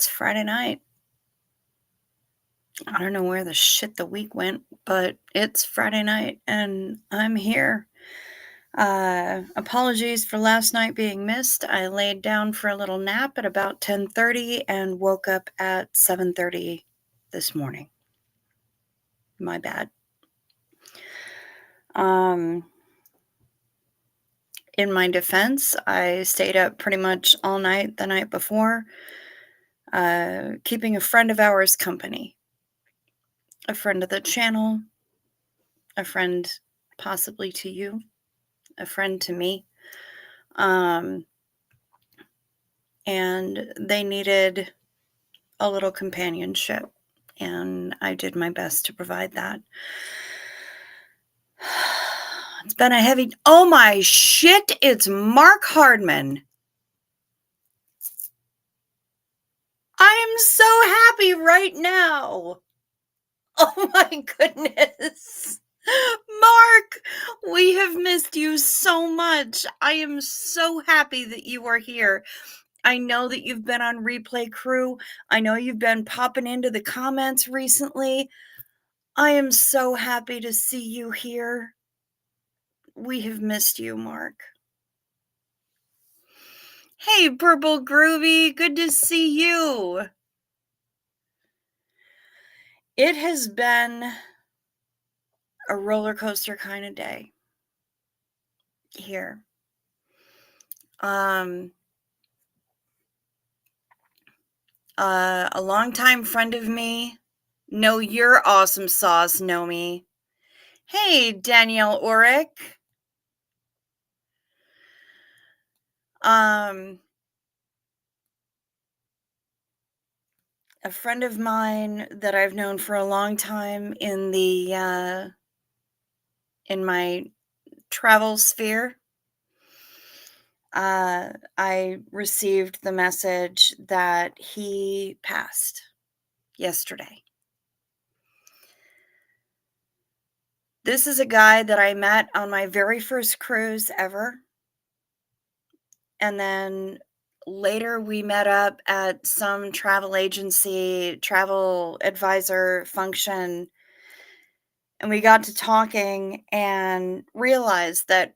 It's Friday night. I don't know where the shit the week went, but it's Friday night and I'm here. Apologies for last night being missed. I laid down for a little nap at about 10:30 and woke up at 7:30 this morning. My bad. In my defense, I stayed up pretty much all night the night before, keeping a friend of ours company. A friend of the channel, a friend possibly to you, a friend to me. And they needed a little companionship, and I did my best to provide that. It's been a heavy... Oh my shit, it's Mark Hardman. I am so happy right now. Oh my goodness. Mark, we have missed you so much. I am so happy that you are here. I know that you've been on Replay Crew. I know you've been popping into the comments recently. I am so happy to see you here. We have missed you, Mark. Hey, Purple Groovy, good to see you. It has been a roller coaster kind of day here. A longtime friend of me, Know Your Awesome Sauce, know me. Hey, Danielle Orick. A friend of mine that I've known for a long time in the in my travel sphere. I received the message that he passed yesterday. This is a guy that I met on my very first cruise ever. And then later we met up at some travel agency, travel advisor function. And we got to talking and realized that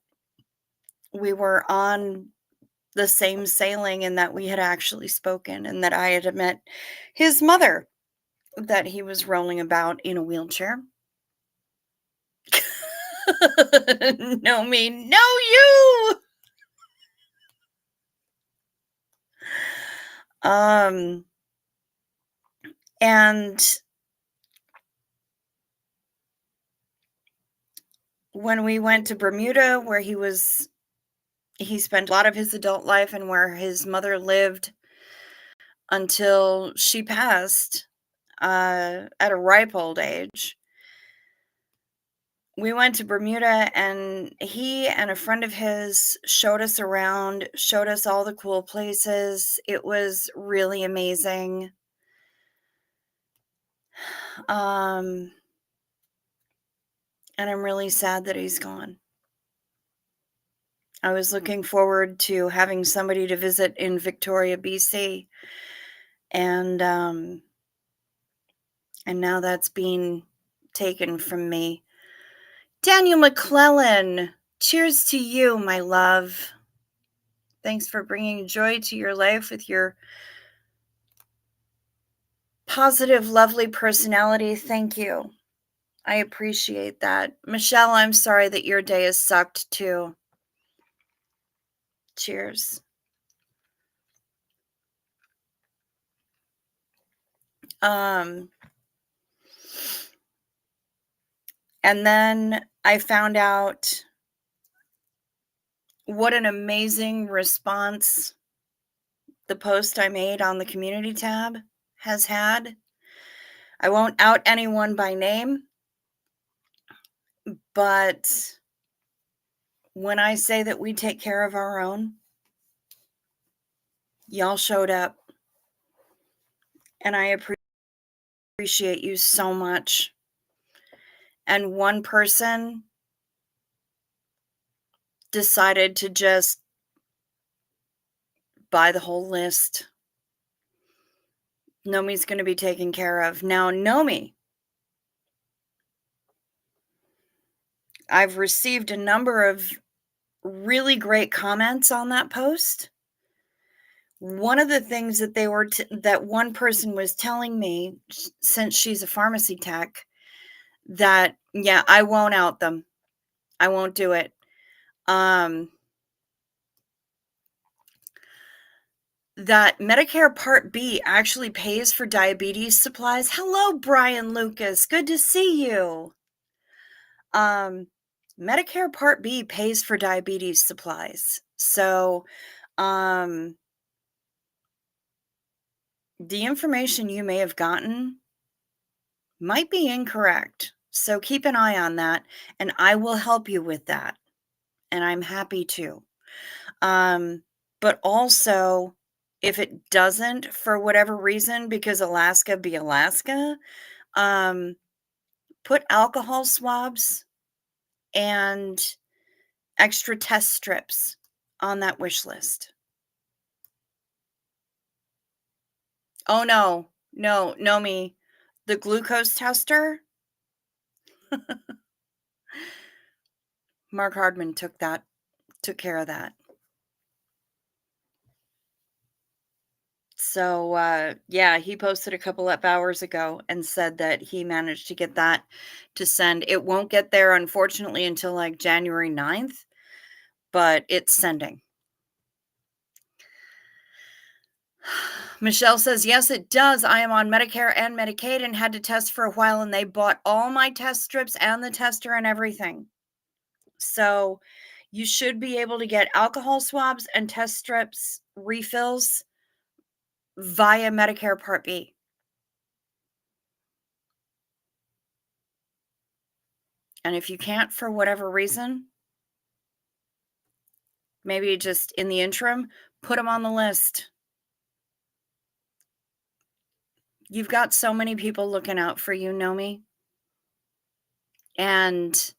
we were on the same sailing and that we had actually spoken and that I had met his mother, that he was rolling about in a wheelchair. No me, no you! And when we went to Bermuda, where he spent a lot of his adult life and where his mother lived until she passed at a ripe old age. We went to Bermuda and he and a friend of his showed us around, showed us all the cool places. It was really amazing. And I'm really sad that he's gone. I was looking forward to having somebody to visit in Victoria, BC. And now that's being taken from me. Daniel McClellan, cheers to you, my love. Thanks for bringing joy to your life with your positive, lovely personality. Thank you. I appreciate that. Michelle, I'm sorry that your day has sucked too. Cheers. And then I found out what an amazing response the post I made on the community tab has had. I won't out anyone by name, but when I say that we take care of our own, y'all showed up. And I appreciate you so much. And one person decided to just buy the whole list. Nomi's gonna be taken care of. Now, Nomi, I've received a number of really great comments on that post. One of the things that that one person was telling me, since she's a pharmacy tech, that, yeah, I won't out them. I won't do it. Um, that Medicare Part B actually pays for diabetes supplies. Hello, Brian Lucas. Good to see you. Um, Medicare Part B pays for diabetes supplies. So, um, the information you may have gotten might be incorrect. So keep an eye on that, and I will help you with that. And I'm happy to. Um, but also, if it doesn't, for whatever reason, because Alaska be Alaska, um, put alcohol swabs and extra test strips on that wish list. Oh no, no me. The glucose tester, Mark Hardman took care of that. So, yeah, he posted a couple of hours ago and said that he managed to get that to send. It won't get there, unfortunately, until like January 9th, but it's sending. Michelle says, yes, it does. I am on Medicare and Medicaid and had to test for a while, and they bought all my test strips and the tester and everything. So you should be able to get alcohol swabs and test strips refills via Medicare Part B. And if you can't for whatever reason, maybe just in the interim, put them on the list. You've got so many people looking out for you, Nomi. And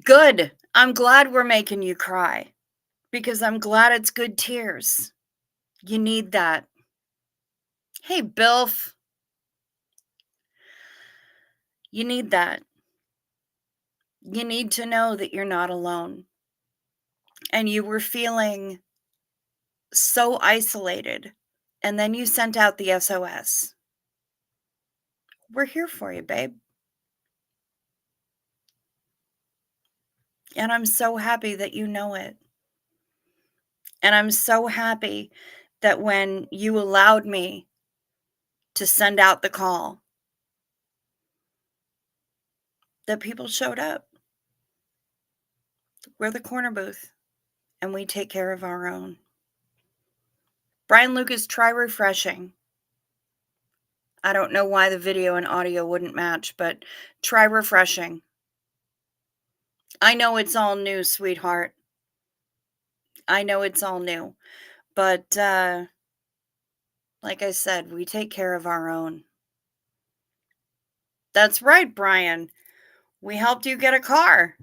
good. I'm glad we're making you cry because I'm glad it's good tears. You need that. Hey, Bilf. You need that. You need to know that you're not alone. And you were feeling so isolated. And then you sent out the SOS. We're here for you, babe. And I'm so happy that you know it. And I'm so happy that when you allowed me to send out the call, that people showed up. We're the corner booth, and we take care of our own. Brian Lucas, try refreshing. I don't know why the video and audio wouldn't match, but try refreshing. I know it's all new, sweetheart. I know it's all new. But like I said, we take care of our own. That's right, Brian. We helped you get a car.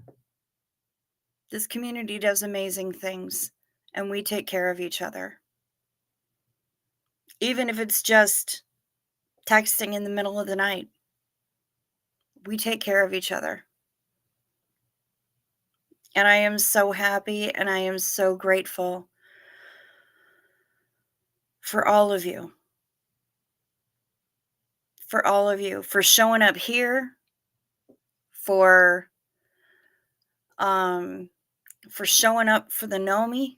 This community does amazing things, and we take care of each other. Even if it's just texting in the middle of the night, we take care of each other. And I am so happy and I am so grateful for all of you. For all of you, for showing up here, for um for showing up for the Nomi,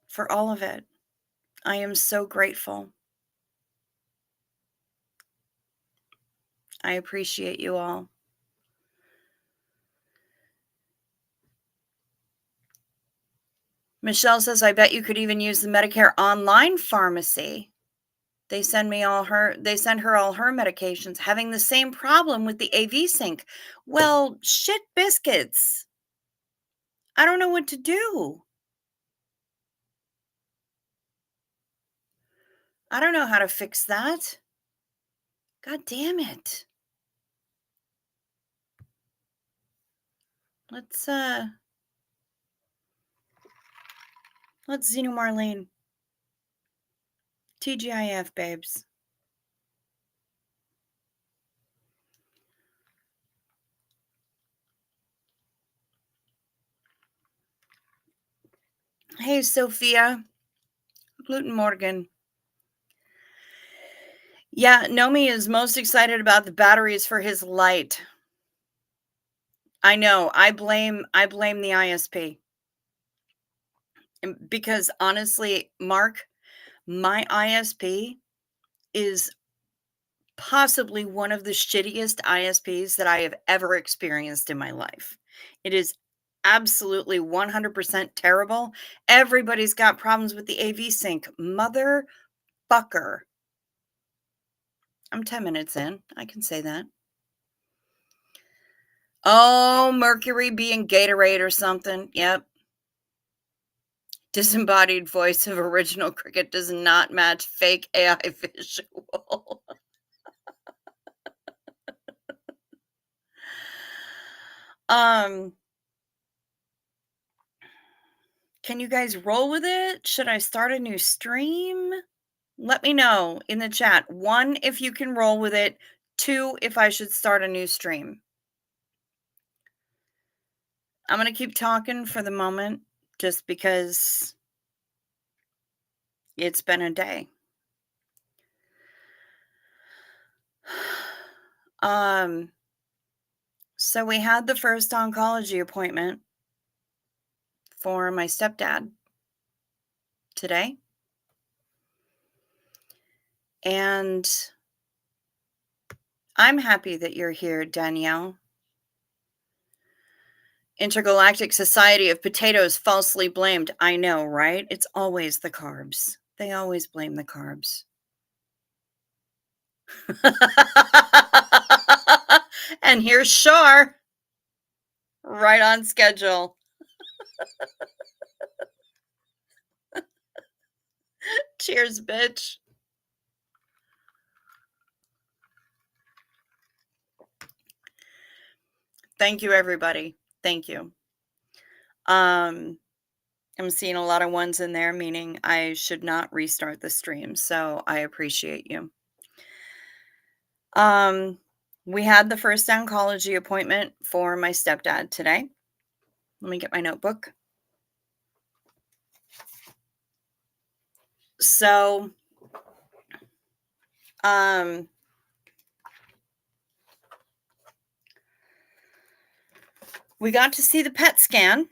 for all of it. I am so grateful. I appreciate you all. Michelle says, I bet you could even use the Medicare online pharmacy. They send her all her medications, having the same problem with the AV sync. Well, shit biscuits. I don't know what to do. I don't know how to fix that. God damn it. Let's Xeno Marlene. TGIF, babes. Hey, Sophia. Guten Morgen. Yeah, Nomi is most excited about the batteries for his light. I know. I blame the ISP. Because honestly, Mark, my ISP is possibly one of the shittiest ISPs that I have ever experienced in my life. It is absolutely 100% terrible. Everybody's got problems with the AV sync. Motherfucker. I'm 10 minutes in. I can say that. Oh, Mercury being Gatorade or something. Yep. Disembodied voice of original cricket does not match fake AI visual. um Can you guys roll with it? Should I start a new stream? Let me know in the chat. 1, if you can roll with it. 2, if I should start a new stream. I'm going to keep talking for the moment just because it's been a day. So we had the first oncology appointment for my stepdad today. And I'm happy that you're here, Danielle. Intergalactic Society of Potatoes falsely blamed. I know, right? It's always the carbs. They always blame the carbs. And here's Shar. Right on schedule. Cheers, bitch. Thank you, everybody. Thank you. I'm seeing a lot of ones in there, meaning I should not restart the stream. So I appreciate you. We had the first oncology appointment for my stepdad today. Let me get my notebook. So, we got to see the PET scan.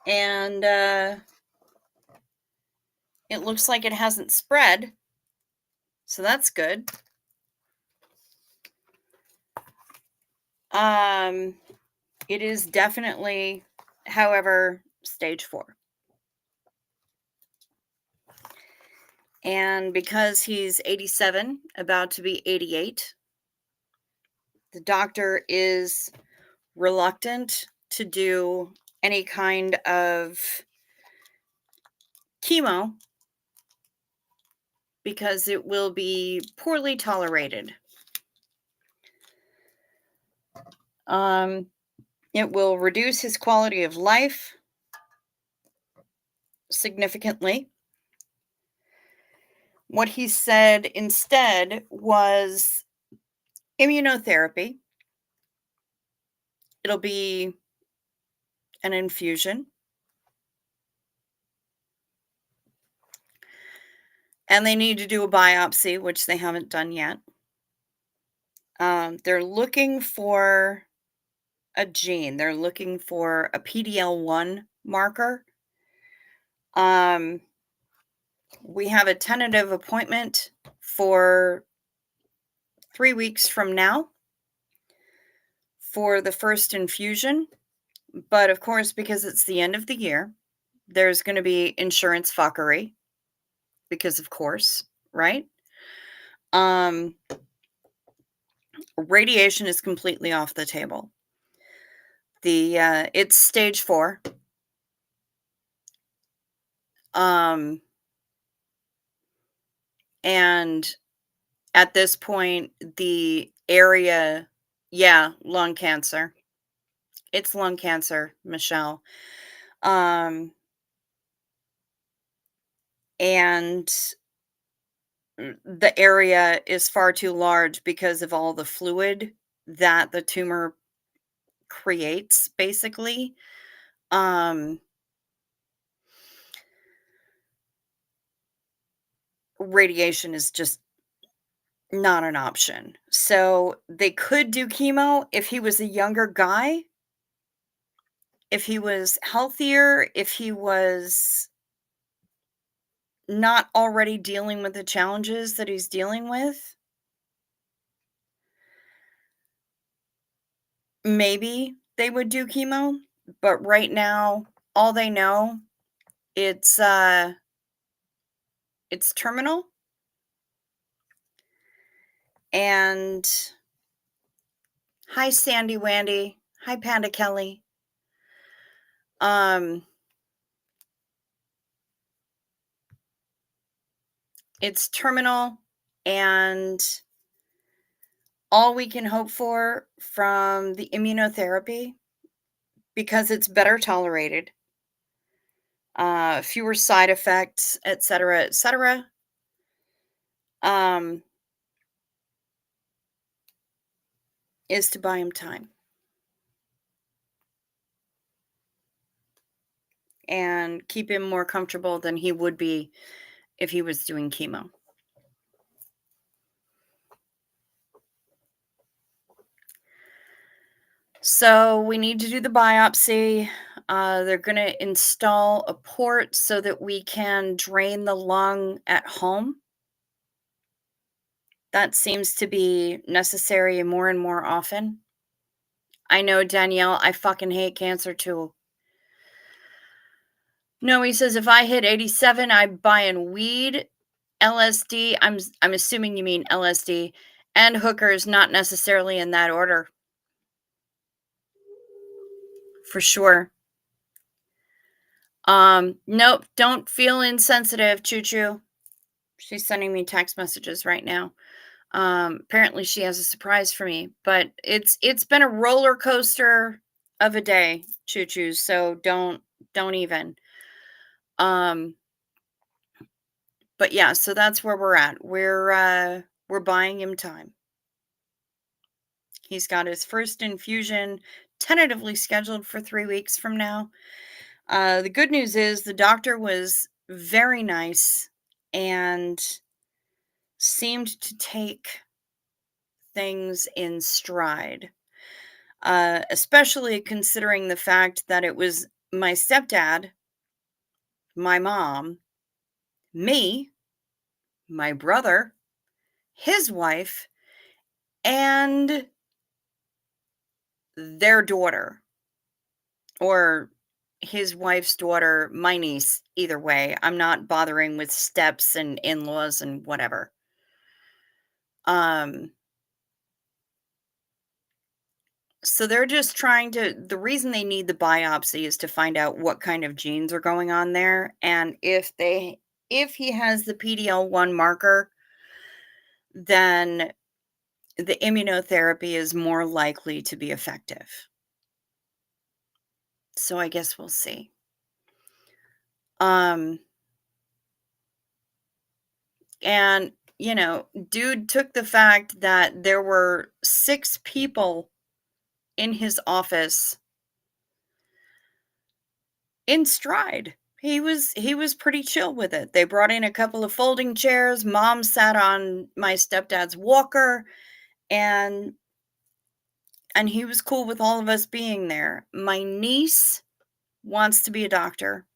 And it looks like it hasn't spread. So that's good. It is definitely, however, stage 4. And because he's 87, about to be 88, the doctor is reluctant to do any kind of chemo because it will be poorly tolerated. It will reduce his quality of life significantly. What he said instead was immunotherapy. It'll be an infusion. And they need to do a biopsy, which they haven't done yet. They're looking for a gene. They're looking for a PDL1 marker. We have a tentative appointment for 3 weeks from now for the first infusion. But of course, because it's the end of the year, there's going to be insurance fuckery. Because of course, right? Radiation is completely off the table. It's stage 4. And at this point, the area, lung cancer. It's lung cancer, Michelle. and the area is far too large because of all the fluid that the tumor creates, basically. Um, Radiation is just not an option. So they could do chemo if he was a younger guy, if he was healthier, if he was not already dealing with the challenges that he's dealing with. Maybe they would do chemo, but right now, all they know, it's, uh it's terminal, and hi, Sandy Wandy. Hi, Panda Kelly. Um, it's terminal, and all we can hope for from the immunotherapy, because it's better tolerated, fewer side effects, et cetera, um, is to buy him time and keep him more comfortable than he would be if he was doing chemo. So we need to do the biopsy. They're going to install a port so that we can drain the lung at home. That seems to be necessary more and more often. I know, Danielle, I fucking hate cancer too. No, he says if I hit 87, I'm buying weed, LSD. I'm assuming you mean LSD, and hookers, not necessarily in that order. For sure. Nope, don't feel insensitive, Choo Choo. She's sending me text messages right now. Apparently she has a surprise for me, but it's been a roller coaster of a day, Choo Choo, so don't even. Um, but yeah, so that's where we're at. We're buying him time. He's got his first infusion tentatively scheduled for 3 weeks from now. The good news is the doctor was very nice and seemed to take things in stride, especially considering the fact that it was my stepdad, my mom, me, my brother, his wife, and their daughter, or his wife's daughter, my niece. Either way, I'm not bothering with steps and in-laws and whatever. Um, so they're just trying to, the reason they need the biopsy is to find out what kind of genes are going on there, and if he has the PD-L1 marker, then the immunotherapy is more likely to be effective. So I guess we'll see. Um and dude took the fact that there were 6 people in his office in stride. He was pretty chill with it. They brought in a couple of folding chairs. Mom sat on my stepdad's walker, and he was cool with all of us being there. My niece wants to be a doctor.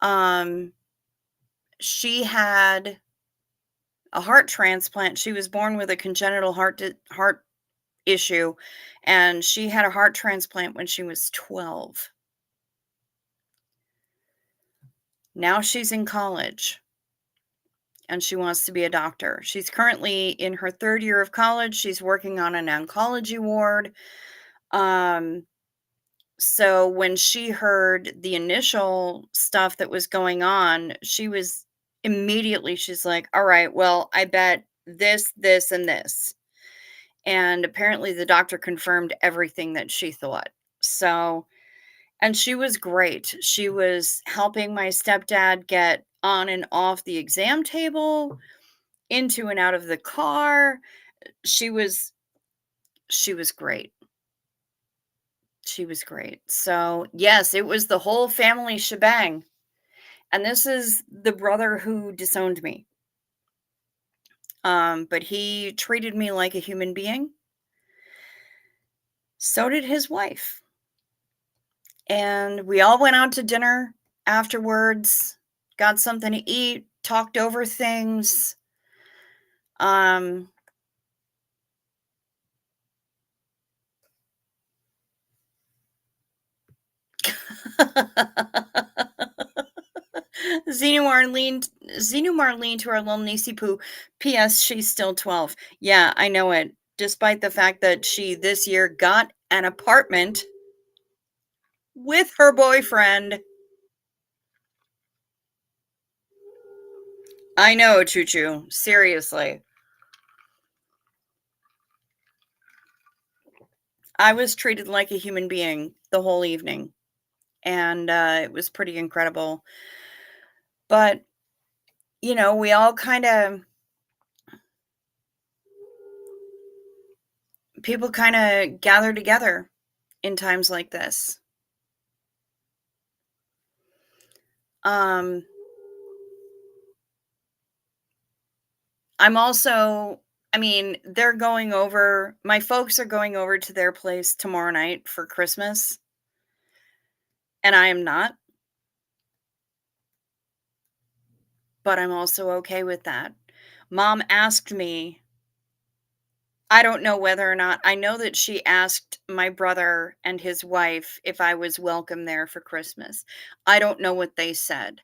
Um she had a heart transplant. She was born with a congenital heart issue, and she had a heart transplant when she was 12. Now she's in college and she wants to be a doctor. She's currently in her 3rd year of college. She's working on an oncology ward. Um, so when she heard the initial stuff that was going on, she's like, all right, well, I bet this, this, and this. And apparently the doctor confirmed everything that she thought. So And she was great. She was helping my stepdad get on and off the exam table, into and out of the car. She was she was great. She was great. So, yes, it was the whole family shebang. And this is the brother who disowned me. But he treated me like a human being. So did his wife. And we all went out to dinner afterwards, got something to eat, talked over things. Um Xenu Marlene Xenu Marlene to our little niecey poo. P.S. She's still 12. Yeah, I know it. Despite the fact that she this year got an apartment with her boyfriend. I know, Choo Choo. Seriously. I was treated like a human being the whole evening, and it was pretty incredible. But, we all kind of, people kind of gather together in times like this. Um, I'm also, I mean, my folks are going over to their place tomorrow night for Christmas, and I am not, but I'm also okay with that. Mom asked me, I don't know whether or not, I know that she asked my brother and his wife if I was welcome there for Christmas. I don't know what they said.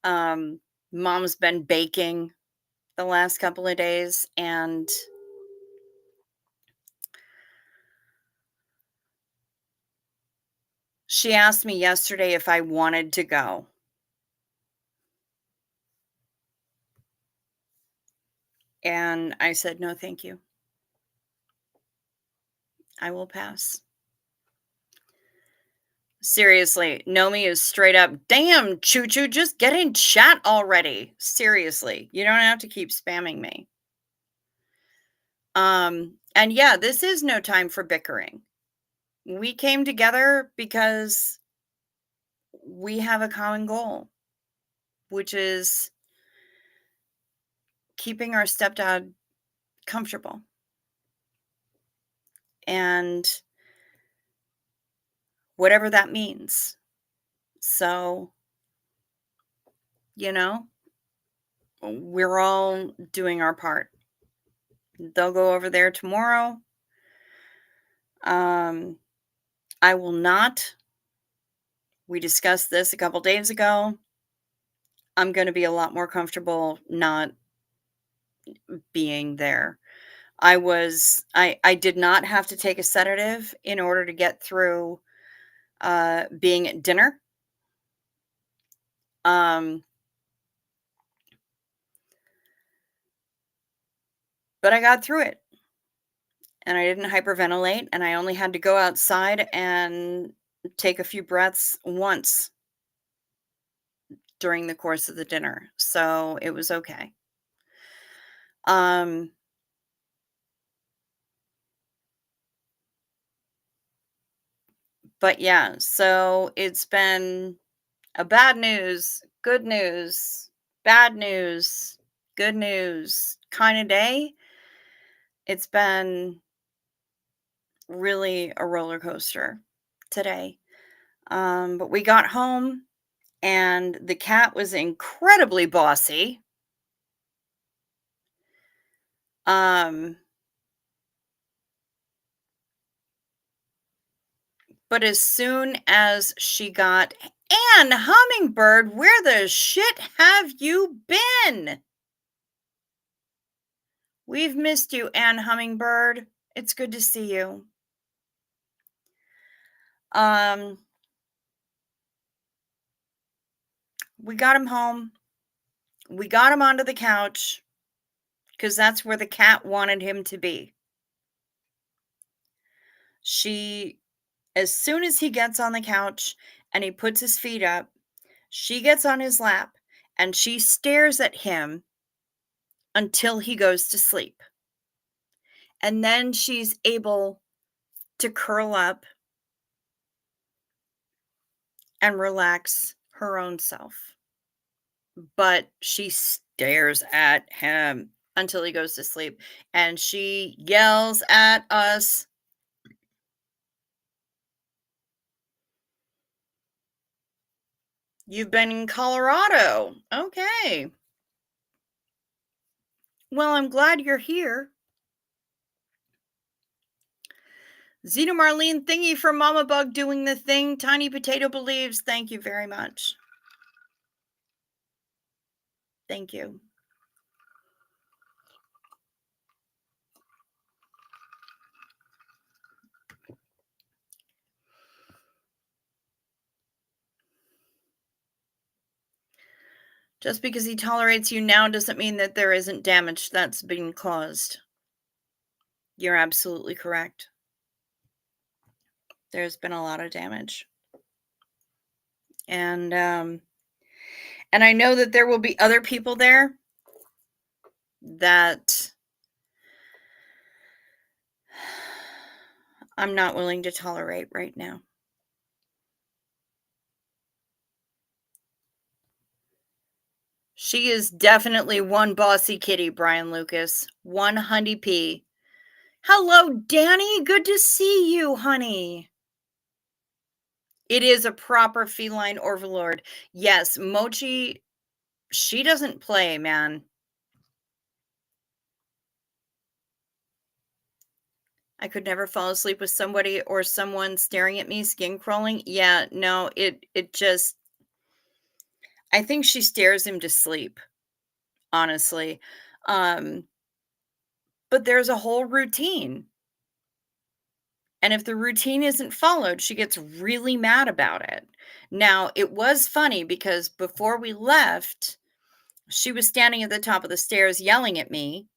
Um, Mom's been baking the last couple of days, and she asked me yesterday if I wanted to go, and I said, "No, thank you. I will pass." Seriously, Nomi is straight up, "Damn, Choo Choo, just get in chat already. Seriously, you don't have to keep spamming me." And yeah, this is no time for bickering. We came together because we have a common goal, which is keeping our stepdad comfortable. And whatever that means. So, you know, we're all doing our part. They'll go over there tomorrow. Um, I will not. We discussed this a couple days ago. I'm going to be a lot more comfortable not being there. I did not have to take a sedative in order to get through being at dinner. Um, but I got through it, and I didn't hyperventilate, and I only had to go outside and take a few breaths once during the course of the dinner. So it was okay. Um, but yeah, so it's been a bad news, good news, bad news, good news kind of day. It's been really a roller coaster today. But we got home and the cat was incredibly bossy. Um, but as soon as she got, "Anne Hummingbird, where the shit have you been? We've missed you, Anne Hummingbird. It's good to see you." Um, we got him home. We got him onto the couch because that's where the cat wanted him to be. She As soon as he gets on the couch and he puts his feet up, she gets on his lap and she stares at him until he goes to sleep. And then she's able to curl up and relax her own self. But she stares at him until he goes to sleep, and she yells at us. You've been in Colorado. Okay. Well, I'm glad you're here. Zena Marlene thingy for Mama Bug doing the thing. Tiny Potato believes. Thank you very much. Thank you. Just because he tolerates you now doesn't mean that there isn't damage that's being caused. You're absolutely correct. There's been a lot of damage. And I know that there will be other people there that I'm not willing to tolerate right now. She is definitely one bossy kitty, Brian Lucas. One honey pea. Hello, Danny. Good to see you, honey. It is a proper feline overlord. Yes, Mochi, she doesn't play, man. I could never fall asleep with somebody or someone staring at me, skin crawling. Yeah, no, it just I think she stares him to sleep, honestly. Um, but there's a whole routine. And if the routine isn't followed, she gets really mad about it. Now, it was funny because before we left, she was standing at the top of the stairs yelling at me.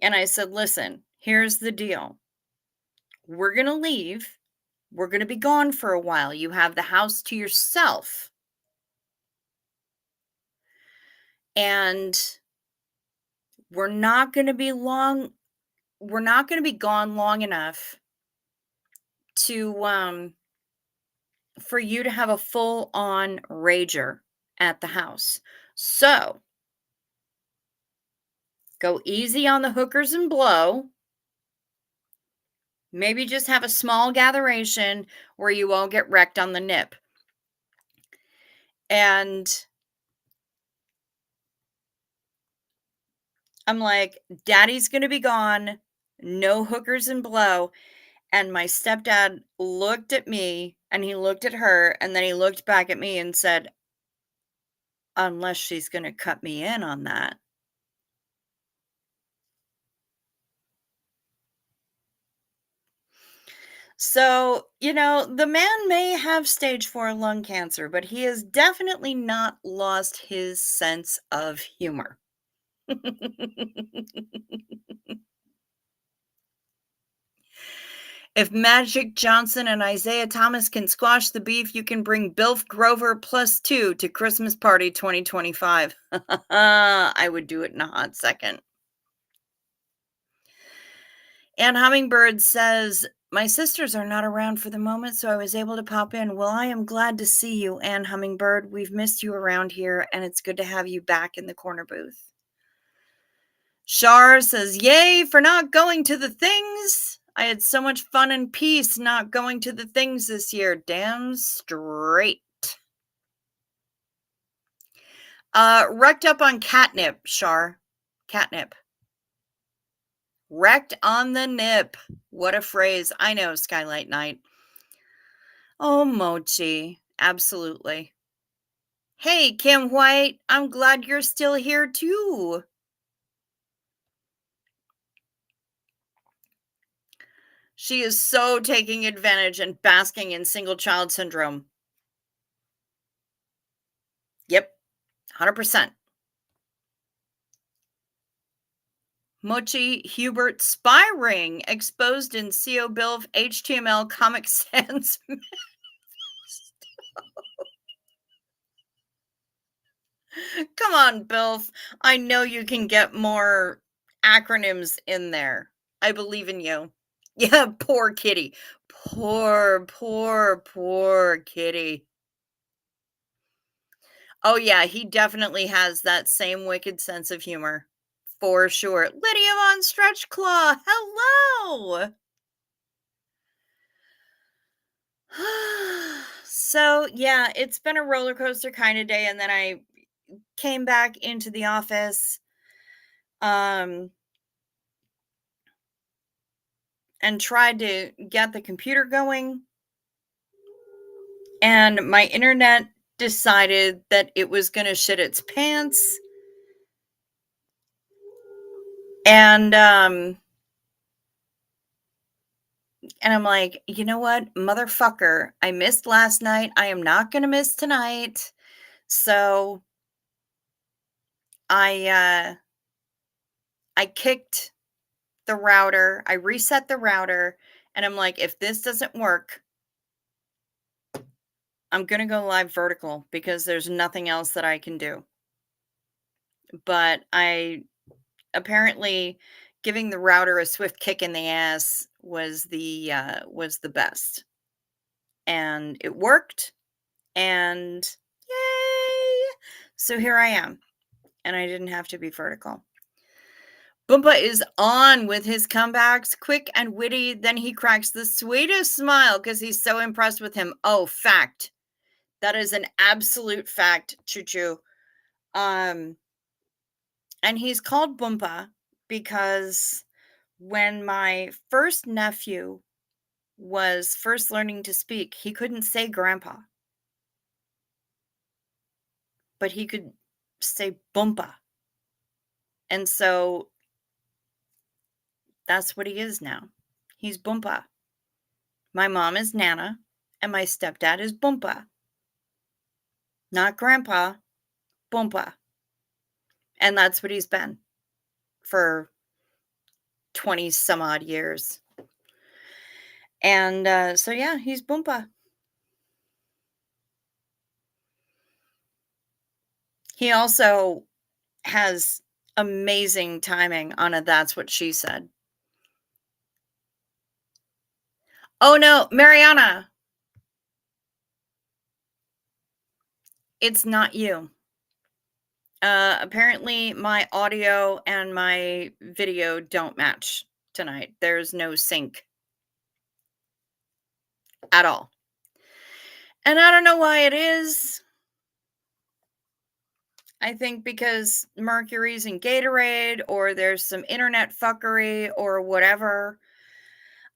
And I said, listen, here's the deal. We're going to leave. We're going to be gone for a while. You have the house to yourself. And we're not going to be long. We're not going to be gone long enough to for you to have a full on rager at the house. So go easy on the hookers and blow. Maybe just have a small gatheration where you all get wrecked on the nip. And I'm like, Daddy's going to be gone. No hookers and blow. And my stepdad looked at me and he looked at her and then he looked back at me and said, unless she's going to cut me in on that. So, the man may have stage 4 lung cancer, but he has definitely not lost his sense of humor. If Magic Johnson and Isaiah Thomas can squash the beef, you can bring Bilf Grover +2 to Christmas Party 2025. I would do it in a hot second. Ann Hummingbird says, my sisters are not around for the moment, so I was able to pop in. Well, I am glad to see you, Ann Hummingbird. We've missed you around here, and it's good to have you back in the corner booth. Shar says, yay for not going to the things. I had so much fun and peace not going to the things this year. Damn straight. Wrecked up on catnip, Shar. Catnip. Wrecked on the nip. What a phrase. I know, Skylight Night. Oh, Mochi. Absolutely. Hey, Kim White. I'm glad you're still here, too. She is so taking advantage and basking in single child syndrome. Yep, 100%. Mochi Hubert spy ring exposed in CO Bill HTML Comic Sans. Come on, Bilf. I know you can get more acronyms in there. I believe in you. Yeah, poor kitty. Poor kitty. Oh, yeah, he definitely has that same wicked sense of humor. For sure. Lydia on Stretch Claw, hello! So, yeah, it's been a roller coaster kind of day, and then I came back into the office, um, and tried to get the computer going, and my internet decided that it was gonna shit its pants, and, and I'm like, "You know what? Motherfucker, I missed last night, I am not gonna miss tonight." So, I kicked the router, I reset the router, and I'm like, "If this doesn't work, I'm gonna go live vertical because there's nothing else that I can do." But I apparently giving the router a swift kick in the ass was the best. And it worked, and yay! So here I am, and I didn't have to be vertical. Boomba is on with his comebacks, quick and witty. Then he cracks the sweetest smile because he's so impressed with him. Oh, fact. That is an absolute fact, Choo Choo. Um, and he's called Boomba because when my first nephew was first learning to speak, he couldn't say grandpa, but he could say Boomba. And so that's what he is now. He's Boompa. My mom is Nana, and my stepdad is Boompa. Not grandpa, Boompa. And that's what he's been for 20 some odd years. And so, yeah, he's Boompa. He also has amazing timing on a That's What She Said. Oh no, Mariana, it's not you. Apparently my audio and my video don't match tonight. There's no sync at all. And I don't know why it is. I think because Mercury's in Gatorade or there's some internet fuckery or whatever.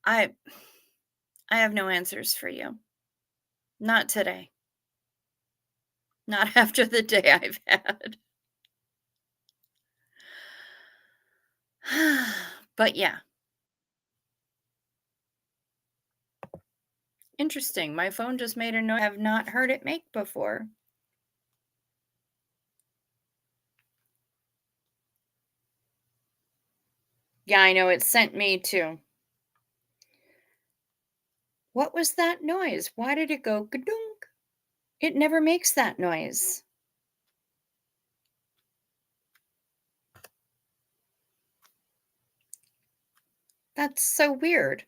I have no answers for you. Not today. Not after the day I've had. But yeah. Interesting. My phone just made a noise I have not heard it make before. Yeah, I know it sent me too. What was that noise? Why did it go gadunk? It never makes that noise. That's so weird.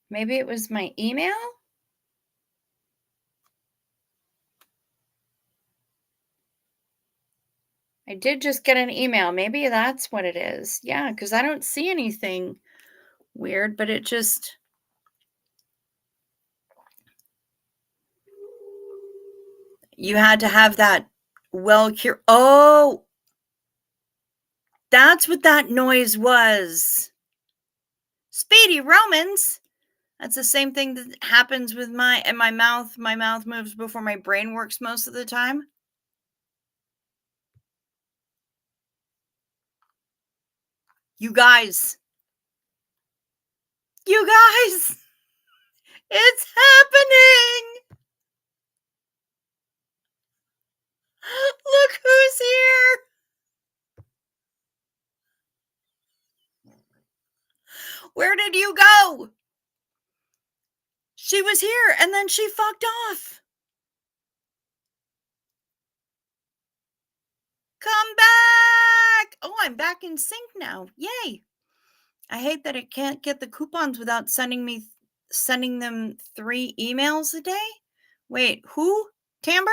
Maybe it was my email? I did just get an email. Maybe that's what it is. Yeah, because I don't see anything weird, but it just. You had to have that Oh, that's what that noise was. Speedy Romans. That's the same thing that happens with my mouth. My mouth moves before my brain works most of the time. You guys. You guys. It's happening. Look who's here. Where did you go? She was here and then she fucked off. Come back. Oh, I'm back in sync now. Yay. I hate that it can't get the coupons without sending them 3 emails a day. Wait, who? Timber?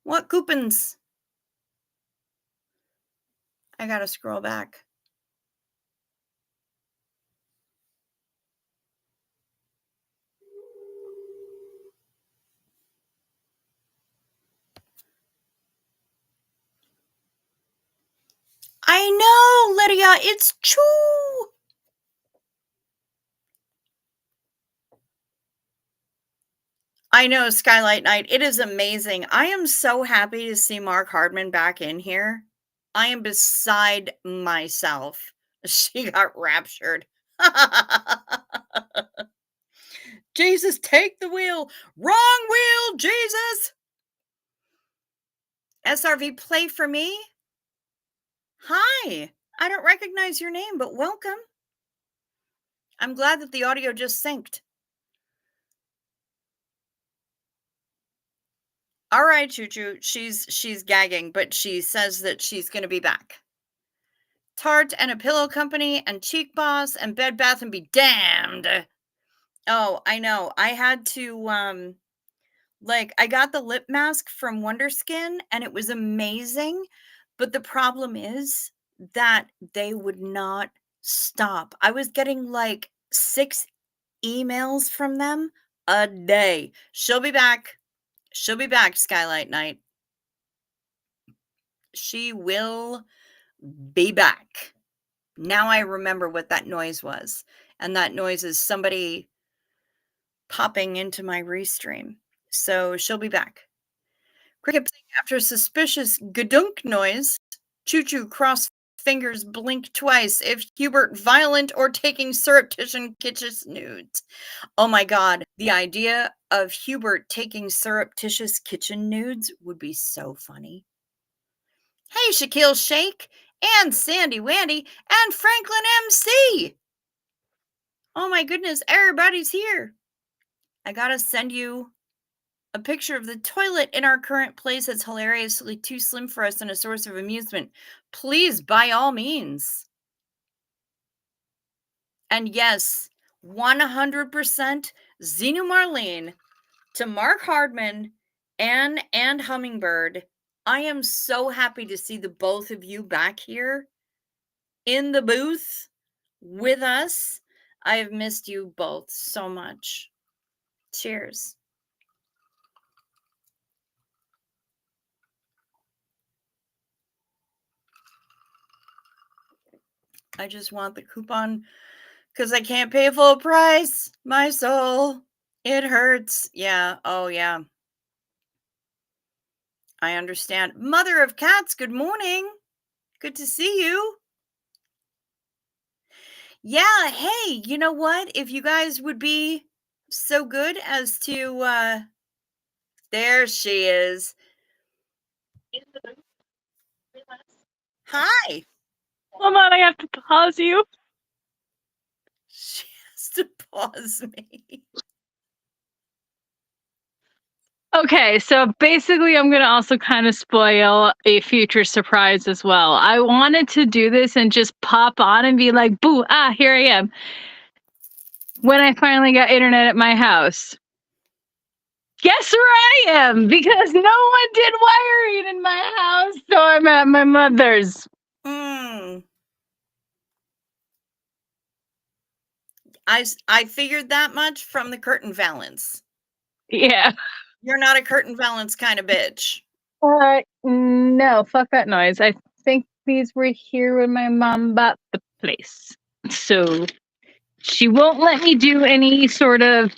What coupons? I gotta scroll back. I know, Lydia, it's true. I know, Skylight Night. It is amazing. I am so happy to see Mark Hardman back in here. I am beside myself. She got raptured. Jesus, take the wheel. Wrong wheel, Jesus. SRV, play for me. Hi. I don't recognize your name, but welcome. I'm glad that the audio just synced. All right, Choo Choo. She's gagging, but she says that she's going to be back. Tarte and a Pillow Company and Cheek Boss and Bed Bath and be damned. Oh, I know. I had to I got the lip mask from Wonder Skin and it was amazing, but the problem is that they would not stop. I was getting like 6 emails from them a day. She'll be back. She'll be back, Skylight Night. She will be back. Now I remember what that noise was. And that noise is somebody popping into my restream. So she'll be back. Cricket after suspicious gadunk noise. Choo Choo cross fingers blink twice if Hubert violent or taking surreptitious nudes. Oh my God. The idea of Hubert taking surreptitious kitchen nudes would be so funny. Hey, Shaquille Shake and Sandy Wandy and Franklin MC. Oh my goodness, everybody's here. I gotta send you a picture of the toilet in our current place that's hilariously too slim for us and a source of amusement. Please, by all means. And yes, 100% Xenu Marlene to Mark Hardman, Anne, and Hummingbird. I am so happy to see the both of you back here in the booth with us. I have missed you both so much. Cheers. I just want the coupon because I can't pay full price. My soul. It hurts. Yeah. Oh, yeah. I understand. Mother of Cats, good morning. Good to see you. Yeah. Hey, you know what? If you guys would be so good as to, there she is. Hi. Hold on, I have to pause you. She has to pause me. Okay, so basically I'm going to also kind of spoil a future surprise as well. I wanted to do this and just pop on and be like, boo, here I am. When I finally got internet at my house. Guess where I am? Because no one did wiring in my house, so I'm at my mother's. I figured that much from the curtain valance. Yeah. You're not a curtain valance kind of bitch. No, fuck that noise. I think these were here when my mom bought the place. So she won't let me do any sort of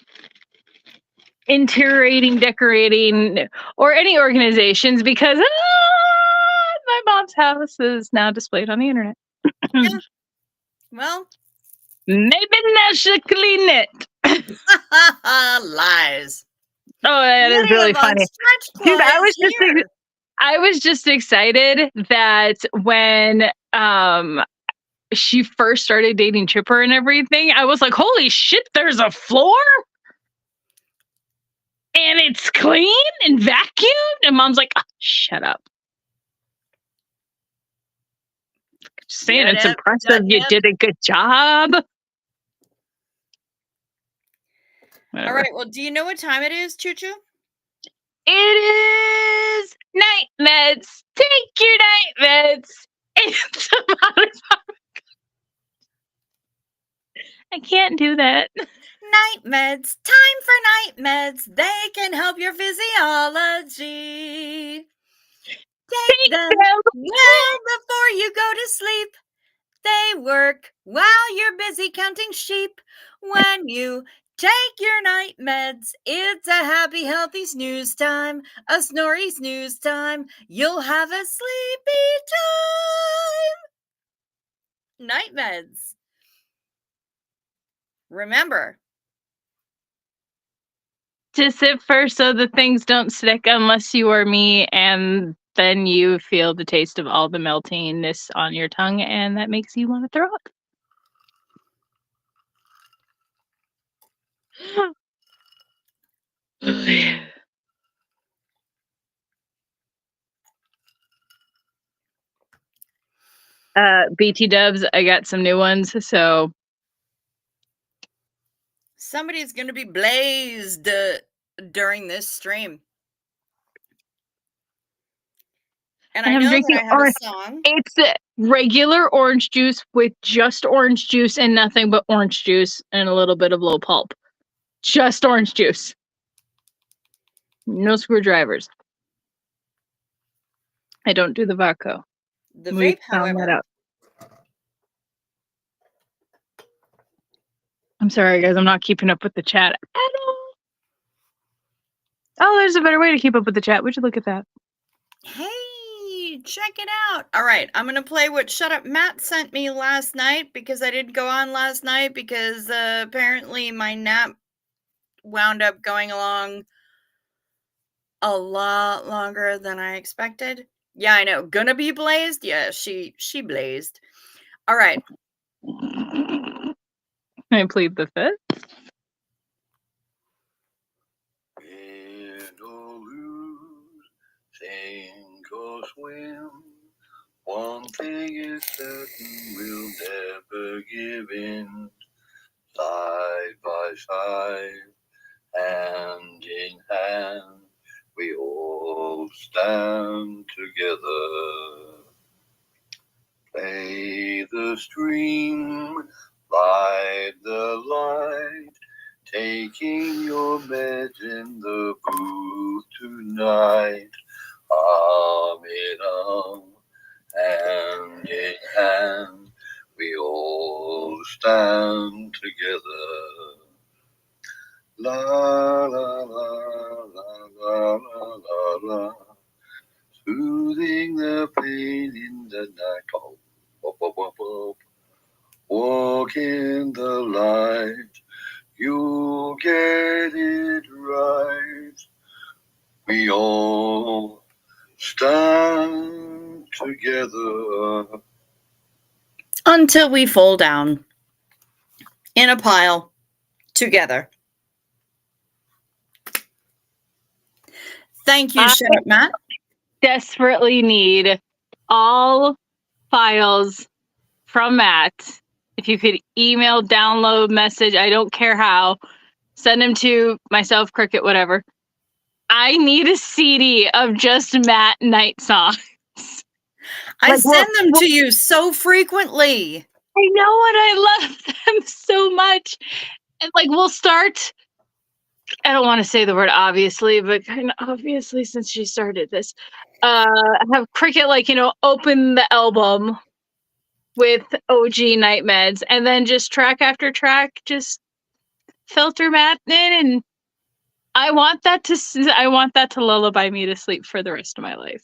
interior decorating, or any organizations because my mom's house is now displayed on the internet. Yeah. Well, maybe I should clean it. Lies. Oh, that is Plenty really of funny. unstretched Dude, clothes here. I was just excited that when she first started dating Chipper and everything, I was like, holy shit, there's a floor and it's clean and vacuumed. And mom's like, "Ah, shut up. Just saying it's Yep, impressive. yep, You yep. did a good job. All Whatever. right. Well, do you know what time it is, Choo Choo? It is night meds. Take your night meds. It's about I can't do that. Night meds. Time for night meds. They can help your physiology. Take Take them them. well before you go to sleep. They work while you're busy counting sheep. When you take your night meds, it's a happy, healthy snooze time, a snory snooze time. You'll have a sleepy time. Night meds. Remember, To sit first so the things don't stick unless you are me, and then you feel the taste of all the meltingness on your tongue, and that makes you want to throw up. BT dubs, I got some new ones, so somebody's going to be blazed during this stream. And I and I'm know that drinking I have a orange. song. It's regular orange juice with just orange juice and nothing but orange juice and a little bit of low pulp. Just orange juice. No screwdrivers. I don't do the vodka. The We vape, found that however, out. I'm sorry, guys. I'm not keeping up with the chat at all. Oh, there's a better way to keep up with the chat. Would you look at that? hey, check it out. All right, I'm going to play what Shut Up Matt sent me last night because I didn't go on last night because apparently my nap wound up going along a lot longer than I expected. Yeah, I know. Gonna be blazed? Yeah, she blazed. All right. I plead the fifth. Sink or swim. One thing is certain, we'll never give in. Side by side, hand in hand, we all stand together. Play the stream, light the light, taking your meds in the booth tonight. Arm in arm, hand in hand, we all stand together. La la la la la la la la, soothing the pain in the night. Oh, wop, wop, wop, wop. Walk in the light, you'll get it right. We all stand together. Until we fall down in a pile together. Thank you, Shut Up Matt. Desperately need all files from Matt. If you could email, download, message, I don't care how, send them to myself, Cricket, whatever. I need a CD of just Matt night songs. I send them to you so frequently. I know, and I love them so much. And like, we'll start. I don't want to say the word obviously, but kind of obviously since she started this. Have Cricket, like, open the album with OG Night Meds, and then just track after track, just filter Matt in, and I want that to lullaby me to sleep for the rest of my life.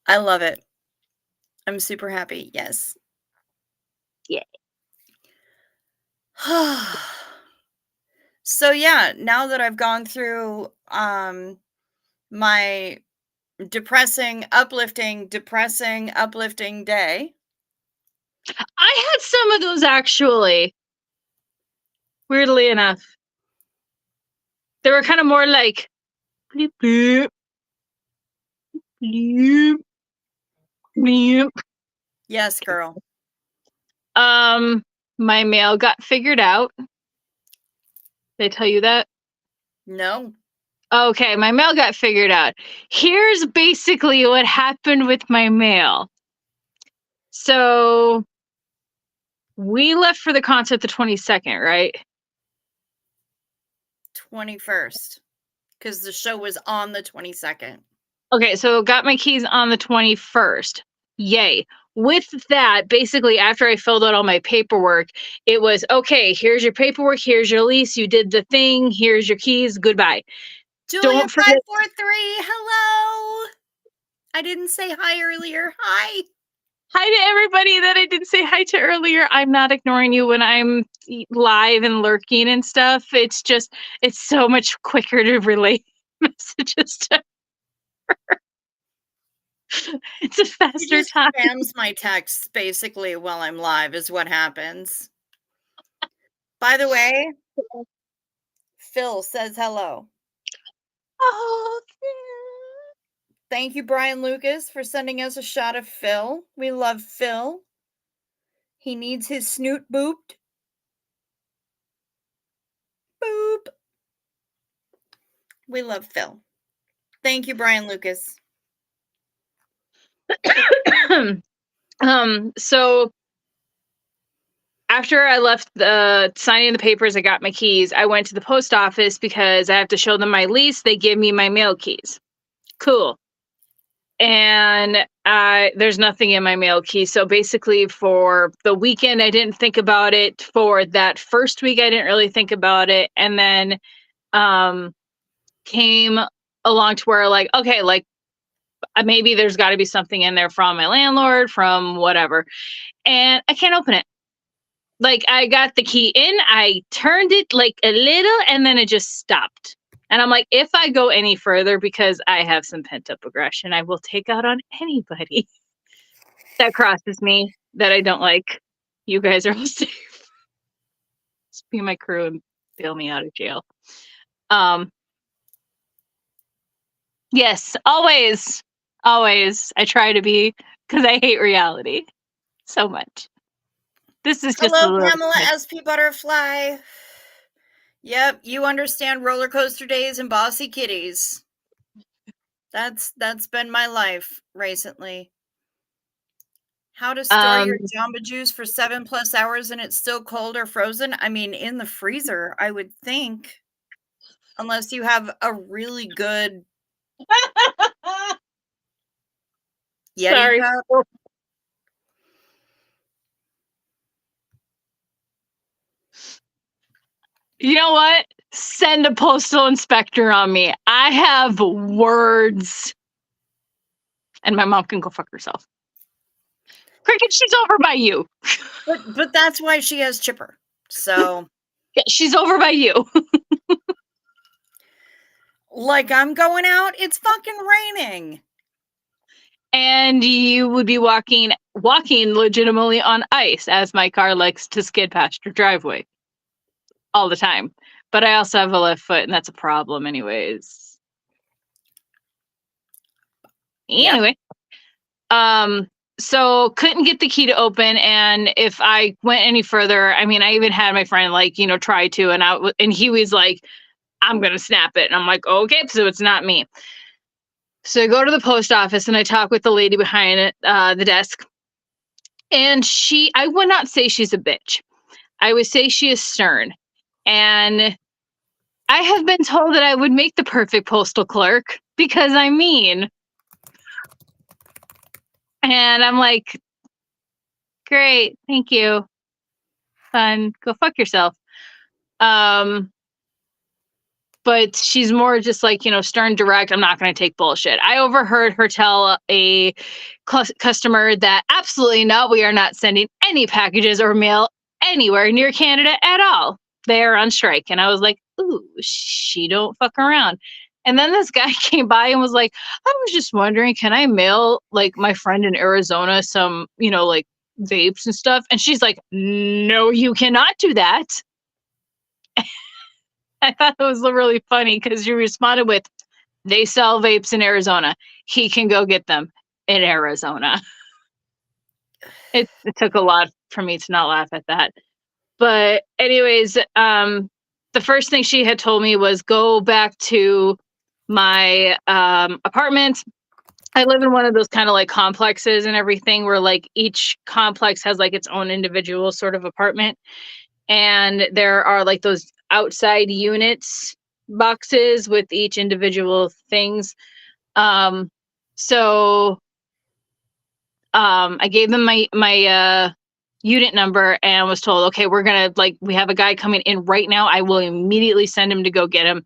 I love it. I'm super happy. Yes. Yeah. So yeah, now that I've gone through my depressing, uplifting day. I had some of those actually. Weirdly enough. They were kind of more like bleep, bleep, bleep, bleep. Yes, girl. My mail got figured out. Did I tell you that? No. Okay, my mail got figured out. Here's basically what happened with my mail. So we left for the concert the 22nd, right? 21st. Because the show was on the 22nd. Okay, so got my keys on the 21st. Yay. With that, basically, after I filled out all my paperwork, it was okay, here's your paperwork, here's your lease, you did the thing, here's your keys, goodbye. Julia Don't forget. 543, hello. I didn't say hi earlier. Hi. Hi to everybody that I didn't say hi to earlier. I'm not ignoring you when I'm live and lurking and stuff. It's just, it's so much quicker to relay messages to her. It's a She faster just time. spams my texts basically while I'm live is what happens. By the way, Phil says hello. Oh, Thank you, Brian Lucas, for sending us a shot of Phil. We love Phil. He needs his snoot booped. Boop. We love Phil. Thank you, Brian Lucas. So after I left the signing the papers, I got my keys. I went to the post office because I have to show them my lease. They give me my mail keys. Cool. And there's nothing in my mail key. So basically for the weekend, I didn't think about it. For that first week, I didn't really think about it. And then came along to where like, okay, like maybe there's got to be something in there from my landlord, from whatever. And I can't open it. Like I got the key in, I turned it like a little, and then it just stopped. And I'm like, if I go any further, because I have some pent up aggression, I will take out on anybody that crosses me that I don't like. You guys are all safe. Just be my crew and bail me out of jail. Yes, always, always. I try to be because I hate reality so much. This is just a Hello, little. Pamela SP Butterfly. Yep, you understand roller coaster days and bossy kitties. That's been my life recently. How to store your Jamba Juice for 7+ hours and it's still cold or frozen? I mean, in the freezer, I would think. Unless you have a really good Yeti Sorry. cup. You know what? Send a postal inspector on me. I have words. And my mom can go fuck herself. Cricket, she's over by you. But that's why she has Chipper. So Yeah, she's over by you. like I'm going out, it's fucking raining. And you would be walking legitimately on ice, as my car likes to skid past your driveway all the time. But I also have a left foot, and that's a problem, anyways. Anyway, so couldn't get the key to open, and if I went any further, I mean, I even had my friend like try to, and he was like, "I'm gonna snap it," and I'm like, "Okay," so it's not me. So I go to the post office and I talk with the lady behind it, the desk. And I would not say she's a bitch. I would say she is stern. And I have been told that I would make the perfect postal clerk because I'm mean. And I'm like, great, thank you. Fun, go fuck yourself. but she's more just like, stern direct. I'm not going to take bullshit. I overheard her tell a customer that absolutely not, we are not sending any packages or mail anywhere near Canada at all. They are on strike. And I was like, ooh, she don't fuck around. And then this guy came by and was like, I was just wondering, can I mail like my friend in Arizona some, like vapes and stuff? And she's like, no, you cannot do that. I thought it was really funny because you responded with, they sell vapes in Arizona. He can go get them in Arizona. It took a lot for me to not laugh at that. But anyways, the first thing she had told me was go back to my apartment. I live in one of those kind of like complexes and everything where like each complex has like its own individual sort of apartment. And there are like those outside units boxes with each individual things. So I gave them my unit number and was told, okay, we're gonna we have a guy coming in right now. I will immediately send him to go get him,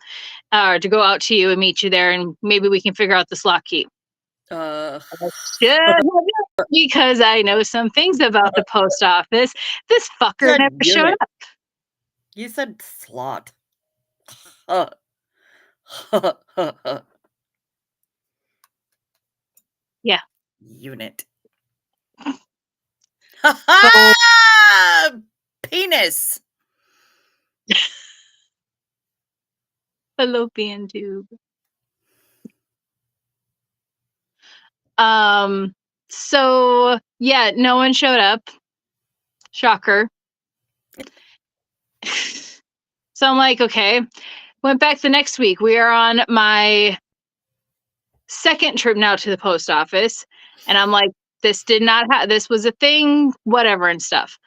to go out to you and meet you there, and maybe we can figure out this lock key. Because I know some things about the post office. This fucker never showed up. You said slot. Yeah. Unit. So, penis. fallopian tube. So yeah, no one showed up. Shocker. So I'm like, okay. Went back the next week. We are on my second trip now to the post office. And I'm like, this did not this was a thing, whatever and stuff.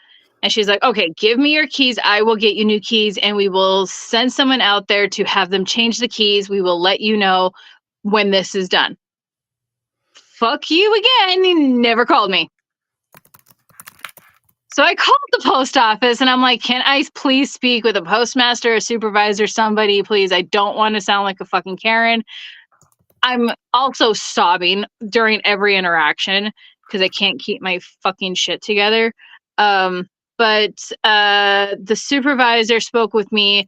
And she's like, okay, give me your keys. I will get you new keys and we will send someone out there to have them change the keys. We will let you know when this is done. Fuck you again. He never called me. So I called the post office and I'm like, can I please speak with a postmaster, a supervisor, somebody, please? I don't want to sound like a fucking Karen. I'm also sobbing during every interaction because I can't keep my fucking shit together. But the supervisor spoke with me.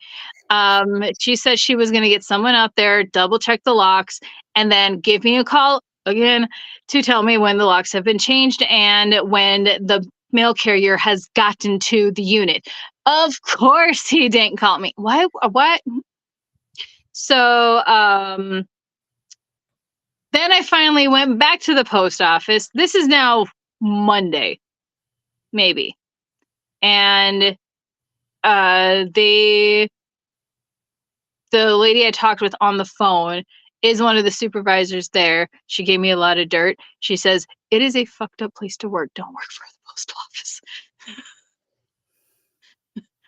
She said she was going to get someone out there, double check the locks, and then give me a call again to tell me when the locks have been changed and when the mail carrier has gotten to the unit. Of course he didn't call me. Why? What? So, then I finally went back to the post office. This is now Monday, maybe. And the lady I talked with on the phone is one of the supervisors there. She gave me a lot of dirt. She says, it is a fucked up place to work. Don't work for the post office.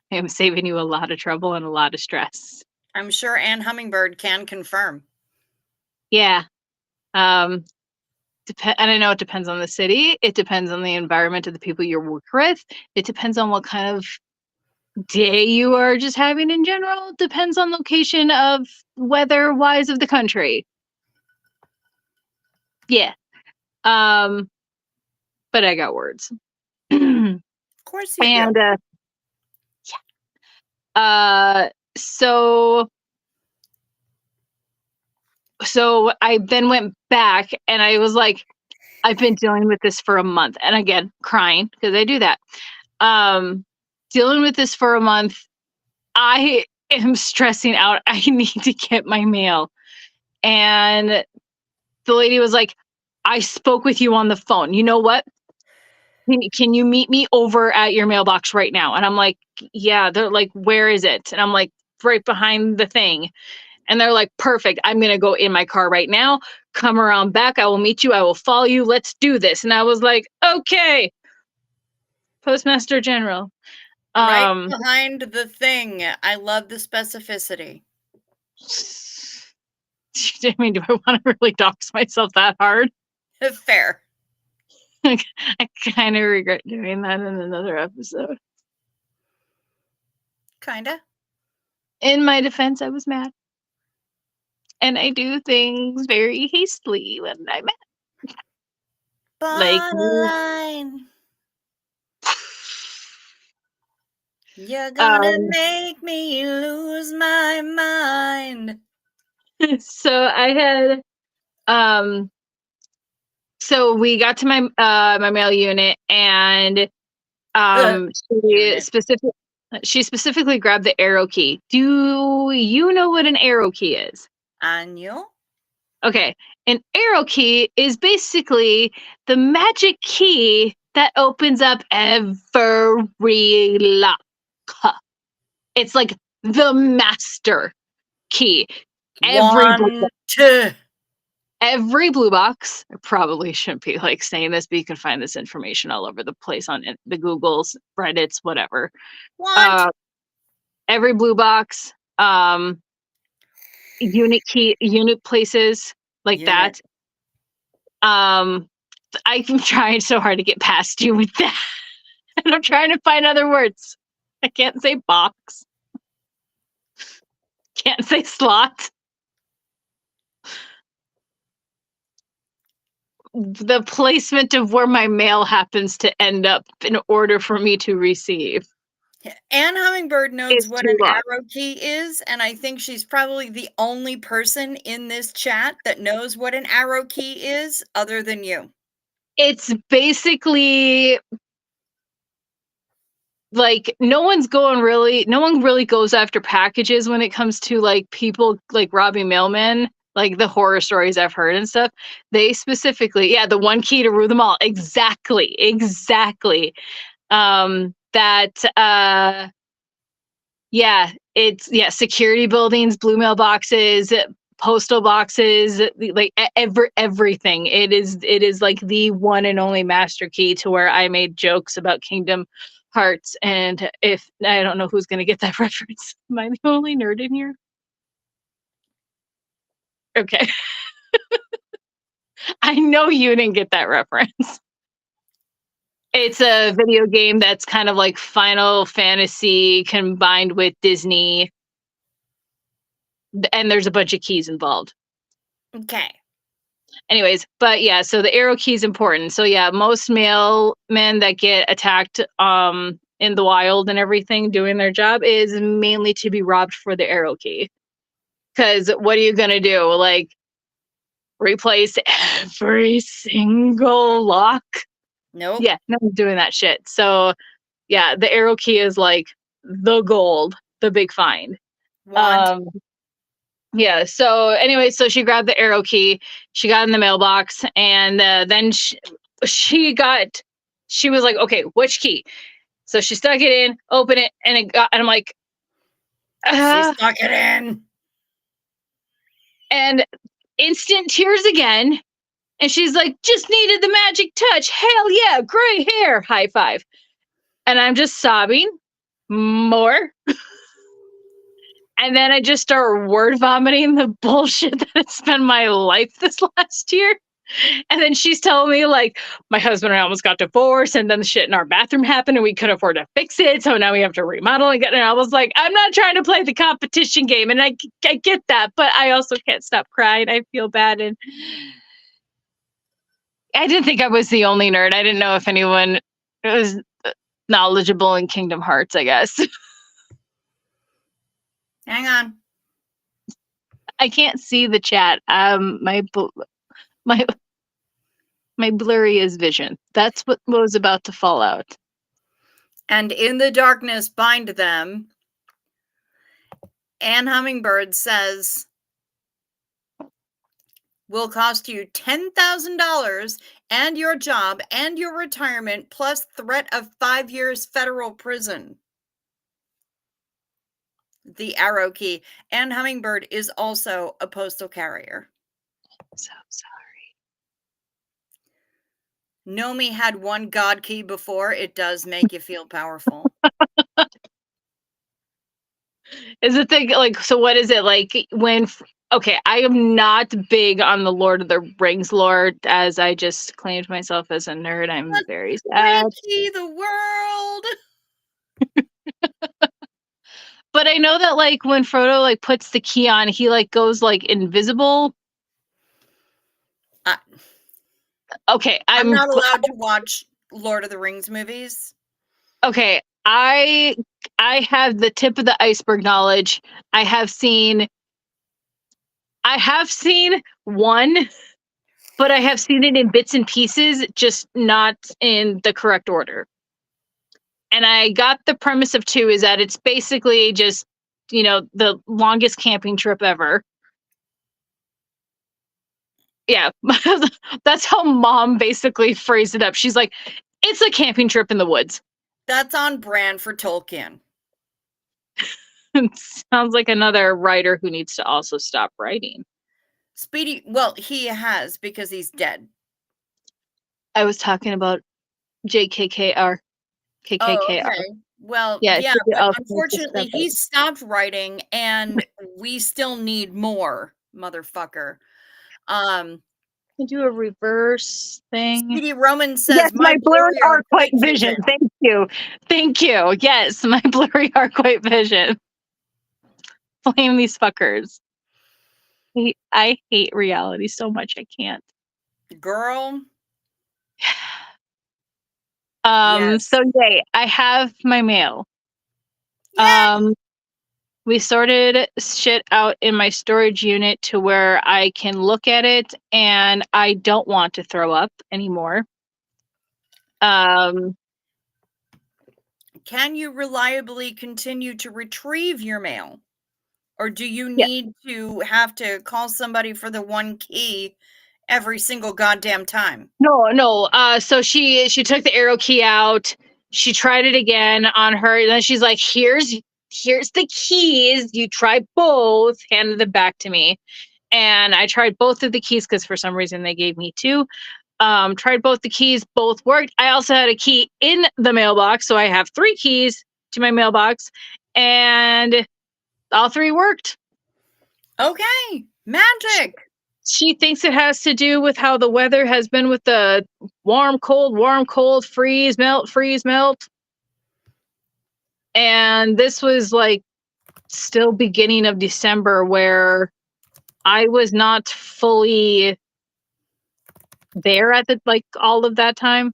I am saving you a lot of trouble and a lot of stress. I'm sure Ann Hummingbird can confirm. Yeah. And I know it depends on the city. It depends on the environment of the people you work with. It depends on what kind of day you are just having in general. It depends on location of weather-wise of the country. Yeah. But I got words. Of course you And do. So I then went back and I was like, I've been dealing with this for a month. And again, crying because I do that. Dealing with this for a month. I am stressing out. I need to get my mail. And the lady was like, I spoke with you on the phone. You know what? Can you meet me over at your mailbox right now? And I'm like, yeah. They're like, where is it? And I'm like, right behind the thing. And they're like, perfect. I'm going to go in my car right now. Come around back. I will meet you. I will follow you. Let's do this. And I was like, okay. Postmaster General. Right behind the thing. I love the specificity. I mean, do I want to really dox myself that hard? Fair. I kind of regret doing that in another episode. Kinda. In my defense, I was mad. and I do things very hastily when I'm mad. Like, Bottom line. You're gonna um, make me lose my mind. so I had, so we got to my my mail unit, and Unit. she specifically grabbed the arrow key. Do you know what an arrow key is? Anyo? Okay, an arrow key is basically the magic key that opens up every lock. It's like the master key. Every Want to. every blue box. I probably shouldn't be like saying this, but you can find this information all over the place on the Googles, Reddits, whatever. Want. Uh, every blue box, unit key, unit places like Unit. that. I'm trying so hard to get past you with that. And I'm trying to find other words. I can't say box. Can't say slot. The placement of where my mail happens to end up in order for me to receive Ann Hummingbird knows is what too an long. arrow key is, and I think she's probably the only person in this chat that knows what an arrow key is other than you. It's basically like no one really goes after packages when it comes to like people like robbing mailmen, like the horror stories I've heard and stuff. They specifically, yeah, the one key to rule them all. Exactly. That yeah, it's security buildings, blue mailboxes, postal boxes, like everything. It is like the one and only master key to where I made jokes about Kingdom Hearts, and if I don't know who's gonna get that reference. Am I the only nerd in here? Okay. I know you didn't get that reference. It's a video game that's kind of like Final Fantasy combined with Disney, and there's a bunch of keys involved. Okay. Anyways, but yeah, so the arrow key is important. So yeah, most male men that get attacked in the wild and everything doing their job is mainly to be robbed for the arrow key. Cause what are you gonna do? Like replace every single lock? Nope. Yeah, no one's doing that shit. So yeah, the arrow key is like the gold, the big find. Want. Um Yeah. So anyway, so she grabbed the arrow key. She got in the mailbox, and then she was like, "Okay, which key?" So she stuck it in, opened it, and and I'm like, She stuck it in. and instant tears again. And she's like, "Just needed the magic touch. Hell yeah, gray hair, high five." And I'm just sobbing more. And then I just start word vomiting the bullshit that has been my life this last year. And then she's telling me, like, my husband and I almost got divorced, and then the shit in our bathroom happened, and we couldn't afford to fix it. So now we have to remodel again. And I was like, I'm not trying to play the competition game. And I get that, but I also can't stop crying. I feel bad. And I didn't think I was the only nerd. I didn't know if anyone was knowledgeable in Kingdom Hearts, I guess. Hang on. I can't see the chat. My blurry is vision. That's what was about to fall out. And in the darkness bind them. Ann Hummingbird says, will cost you $10,000 and your job and your retirement, plus threat of 5 years federal prison. The arrow key. Ann Hummingbird is also a postal carrier. So sorry. Nomi had one God key before. It does make you feel powerful. Is it thing like, so what is it like when okay, I am not big on the Lord of the Rings lore, as I just claimed myself as a nerd. I'm very sad. Ricky, the world. But I know that like when Frodo like puts the key on, he like goes like invisible. I- Okay, I'm not allowed to watch Lord of the Rings movies. Okay, I have the tip of the iceberg knowledge. I have seen one, but I have seen it in bits and pieces, just not in the correct order. And I got the premise of 2 is that it's basically just, the longest camping trip ever. Yeah. That's how mom basically phrased it up. She's like, it's a camping trip in the woods. That's on brand for Tolkien. It sounds like another writer who needs to also stop writing. Speedy, well, he has because he's dead. I was talking about JKKR. KKKR. Oh, okay. Well, Yeah, yeah, she but also needs to unfortunately, stop it. he stopped writing, and we still need more, motherfucker. Can do a reverse thing. Speedy Roman says, Yes, my blurry blurry arc-white vision. Thank you. Thank you. Yes, my blurry arc-white vision. Blame these fuckers. I hate reality so much. I can't. Girl. Yes. So yay, I have my mail. Yay! We sorted shit out in my storage unit to where I can look at it and I don't want to throw up anymore. Can you reliably continue to retrieve your mail? Or do you need to have to call somebody for the one key every single goddamn time? No. So she took the arrow key out. She tried it again on her. And then she's like, here's the keys. You try both. Handed them back to me. And I tried both of the keys because for some reason they gave me 2. Tried both the keys, both worked. I also had a key in the mailbox. So I have 3 keys to my mailbox. And all 3 worked. Okay. Magic. She thinks it has to do with how the weather has been with the warm, cold, freeze, melt. And this was like still beginning of December where I was not fully there at all of that time.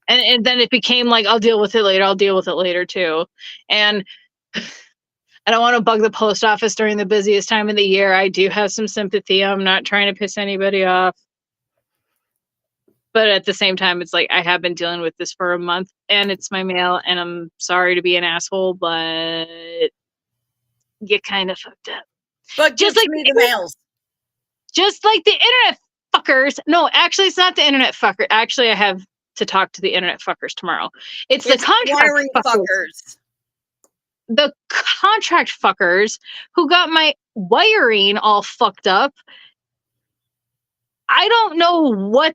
And then it became like, I'll deal with it later too. And I don't want to bug the post office during the busiest time of the year. I do have some sympathy. I'm not trying to piss anybody off. But at the same time, it's like I have been dealing with this for a month and it's my mail and I'm sorry to be an asshole, but you kind of fucked up. But just like the mails. Just like the internet fuckers. No, actually, it's not the internet fucker. Actually, I have to talk to the internet fuckers tomorrow. It's the contract fuckers. The contract fuckers who got my wiring all fucked up. I don't know what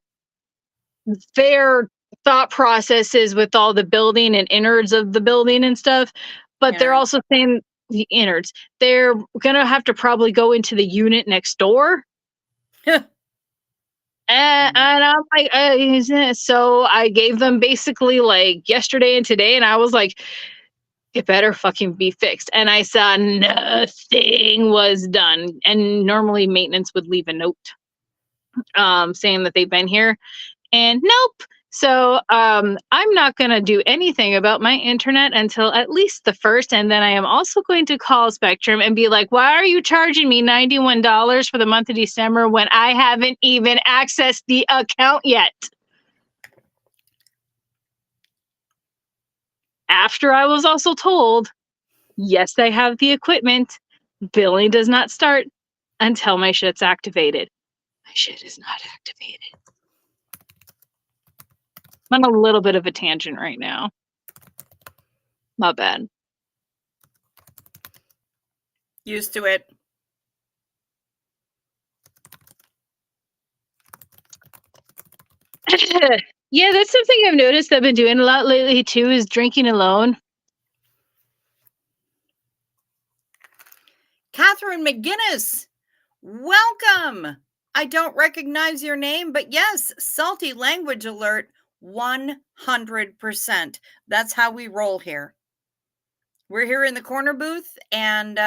their thought process is with all the building and innards of the building and stuff, but they're also saying the innards. They're gonna have to probably go into the unit next door. And I'm like, so I gave them basically like yesterday and today, and I was like, it better fucking be fixed. And I saw nothing was done. And normally maintenance would leave a note saying that they've been here. And nope. So I'm not going to do anything about my internet until at least the 1st. And then I am also going to call Spectrum and be like, why are you charging me $91 for the month of December when I haven't even accessed the account yet? After I was also told, yes, I have the equipment. Billing does not start until my shit's activated. My shit is not activated. I'm on a little bit of a tangent right now. My bad. Used to it. Yeah, that's something I've noticed I've been doing a lot lately too, is drinking alone. Catherine McGinnis, welcome. I don't recognize your name, but yes, salty language alert, 100%. That's how we roll here. We're here in the corner booth, and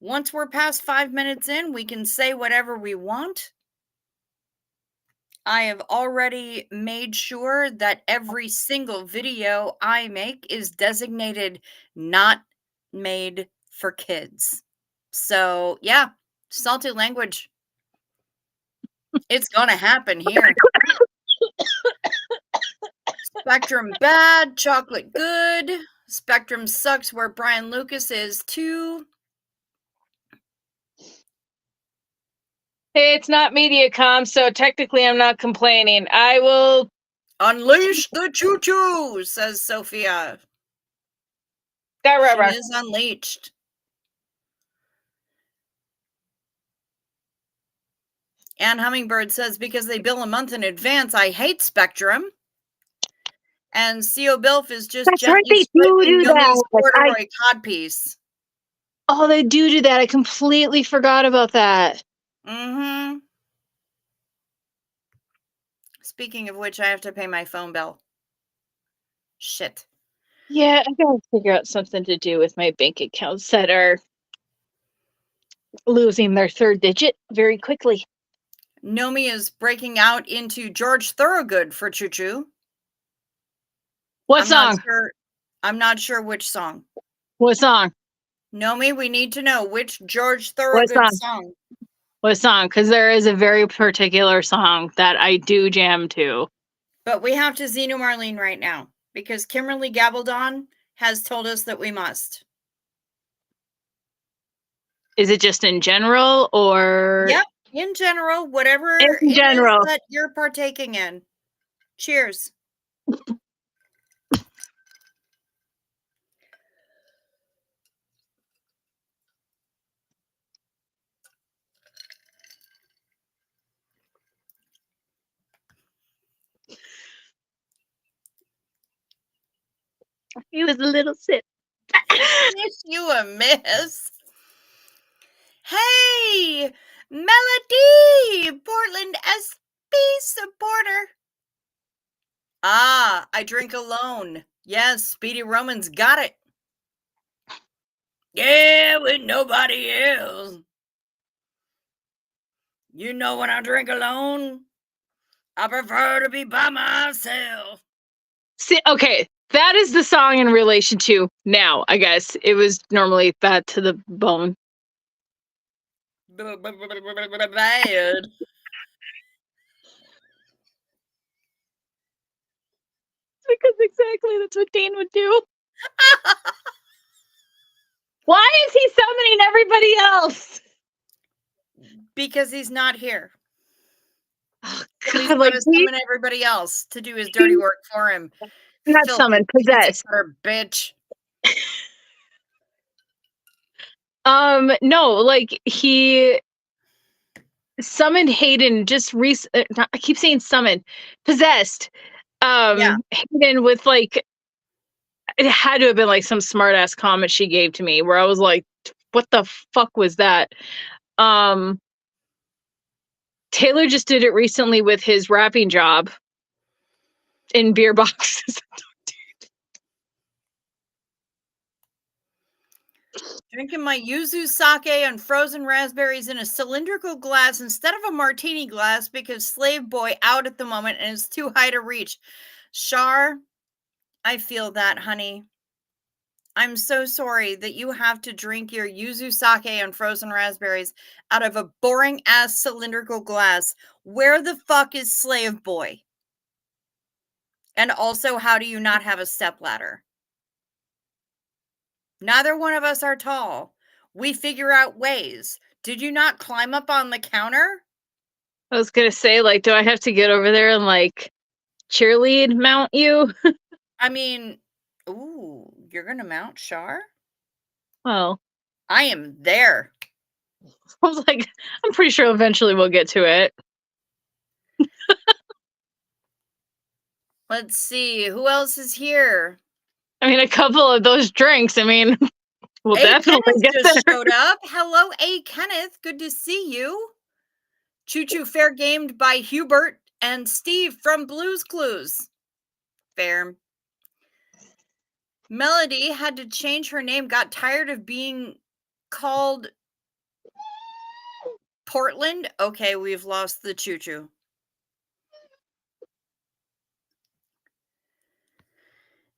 once we're past 5 minutes in, we can say whatever we want. I have already made sure that every single video I make is designated not made for kids. So, yeah, salty language. It's gonna happen here. Spectrum bad, chocolate good. Spectrum sucks where Brian Lucas is too. Hey, it's not MediaCom, so technically I'm not complaining. I will Unleash the choo-choo, says Sophia. She is unleashed. And Hummingbird says, because they bill a month in advance, I hate Spectrum. And CO Bilf is just gently scraping Yomi's corduroy codpiece. Oh, they do that. I completely forgot about that. Mm-hmm. Speaking of which, I have to pay my phone bill. Shit. Yeah, I gotta figure out something to do with my bank accounts that are losing their third digit very quickly. Nomi is breaking out into George Thorogood for Choo Choo. What song? I'm not sure which song. What song? Nomi, we need to know which George Thorogood song. What song? Because there is a very particular song that I do jam to. But we have to Xenu Marlene right now because Kimberly Gabaldon has told us that we must. Is it just in general or? Yep, in general, whatever it is that you're partaking in. Cheers. It was a little sip. Miss you a miss. Hey, Melody, Portland SB supporter. Ah, I drink alone. Yes, Speedy Roman's got it. Yeah, with nobody else. You know when I drink alone, I prefer to be by myself. See, okay, that is the song in relation to now, I guess. It was normally Bad to the Bone. Bad. Because exactly that's what Dane would do. Why is he summoning everybody else? Because he's not here. Oh, so he's going to summon everybody else to do his dirty work for him. Not summon, possess. Bitch. No, like he summoned Hayden just I keep saying summoned, possessed. Hayden with like, it had to have been like some smart ass comment she gave to me where I was like, what the fuck was that? Taylor just did it recently with his rapping job in beer boxes. Drinking my yuzu sake and frozen raspberries in a cylindrical glass instead of a martini glass because Slave Boy out at the moment and it's too high to reach. Shar, I feel that, honey. I'm so sorry that you have to drink your yuzu sake and frozen raspberries out of a boring ass cylindrical glass. Where the fuck is Slave Boy? And also, how do you not have a stepladder? Neither one of us are tall. We figure out ways. Did you not climb up on the counter? I was gonna say, like, do I have to get over there and like cheerlead mount you? I mean, ooh, you're gonna mount Shar? Well, I am there. I was like, I'm pretty sure eventually we'll get to it. Let's see, who else is here? I mean, a couple of those drinks. I mean, we'll definitely Kenneth get just there. showed up. Hello, A. Kenneth. Good to see you. Choo Choo fair gamed by Hubert and Steve from Blues Clues. Fair. Melody had to change her name, got tired of being called Portland. Okay, we've lost the choo-choo.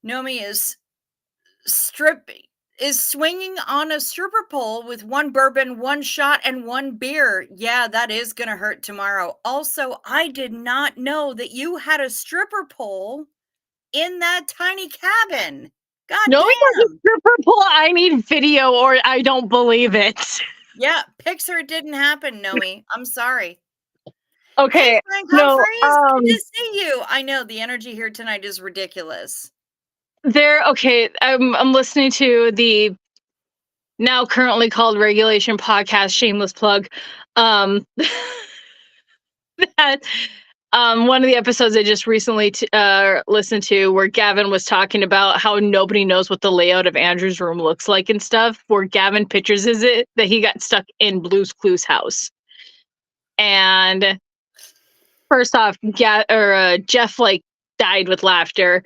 Nomi is swinging on a stripper pole with one bourbon, one shot, and one beer. Yeah, that is going to hurt tomorrow. Also, I did not know that you had a stripper pole in that tiny cabin. God No, he has a damn. stripper pole. I need video or I don't believe it. Yeah, picture it didn't happen, Nomi. I'm sorry. Okay. Hey, Frank No, Humphreys, good to see you. I know the energy here tonight is ridiculous. I'm listening to the now currently called Regulation Podcast, shameless plug. That one of the episodes I just recently listened to where Gavin was talking about how nobody knows what the layout of Andrew's room looks like and stuff, where Gavin pictures it that he got stuck in Blue's Clues house. And first off, Jeff like died with laughter.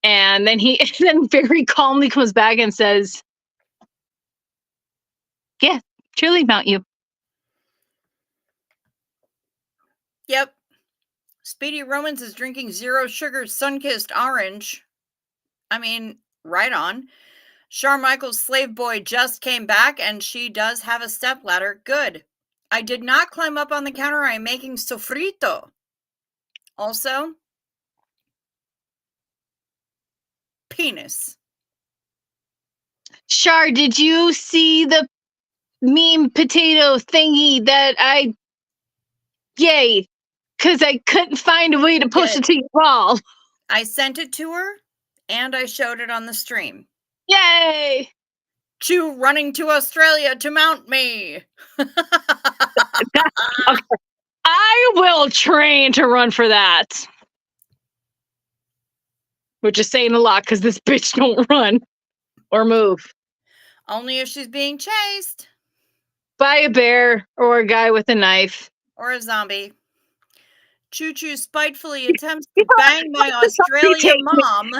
And then he then very calmly comes back and says, "Yeah, truly mount you." Yep. Speedy Romans is drinking zero sugar sun-kissed orange. I mean, right on. Charmichael's slave boy just came back and she does have a stepladder. Good. I did not climb up on the counter. I'm making sofrito. Also, penis. Char, did you see the meme potato thingy that yay, because I couldn't find a way to post it to you all. I sent it to her and I showed it on the stream. Yay! Chew running to Australia to mount me. Okay. I will train to run for that. Which is saying a lot because this bitch don't run or move. Only if she's being chased. By a bear or a guy with a knife. Or a zombie. Choo Choo spitefully attempts to bang my Australia mom.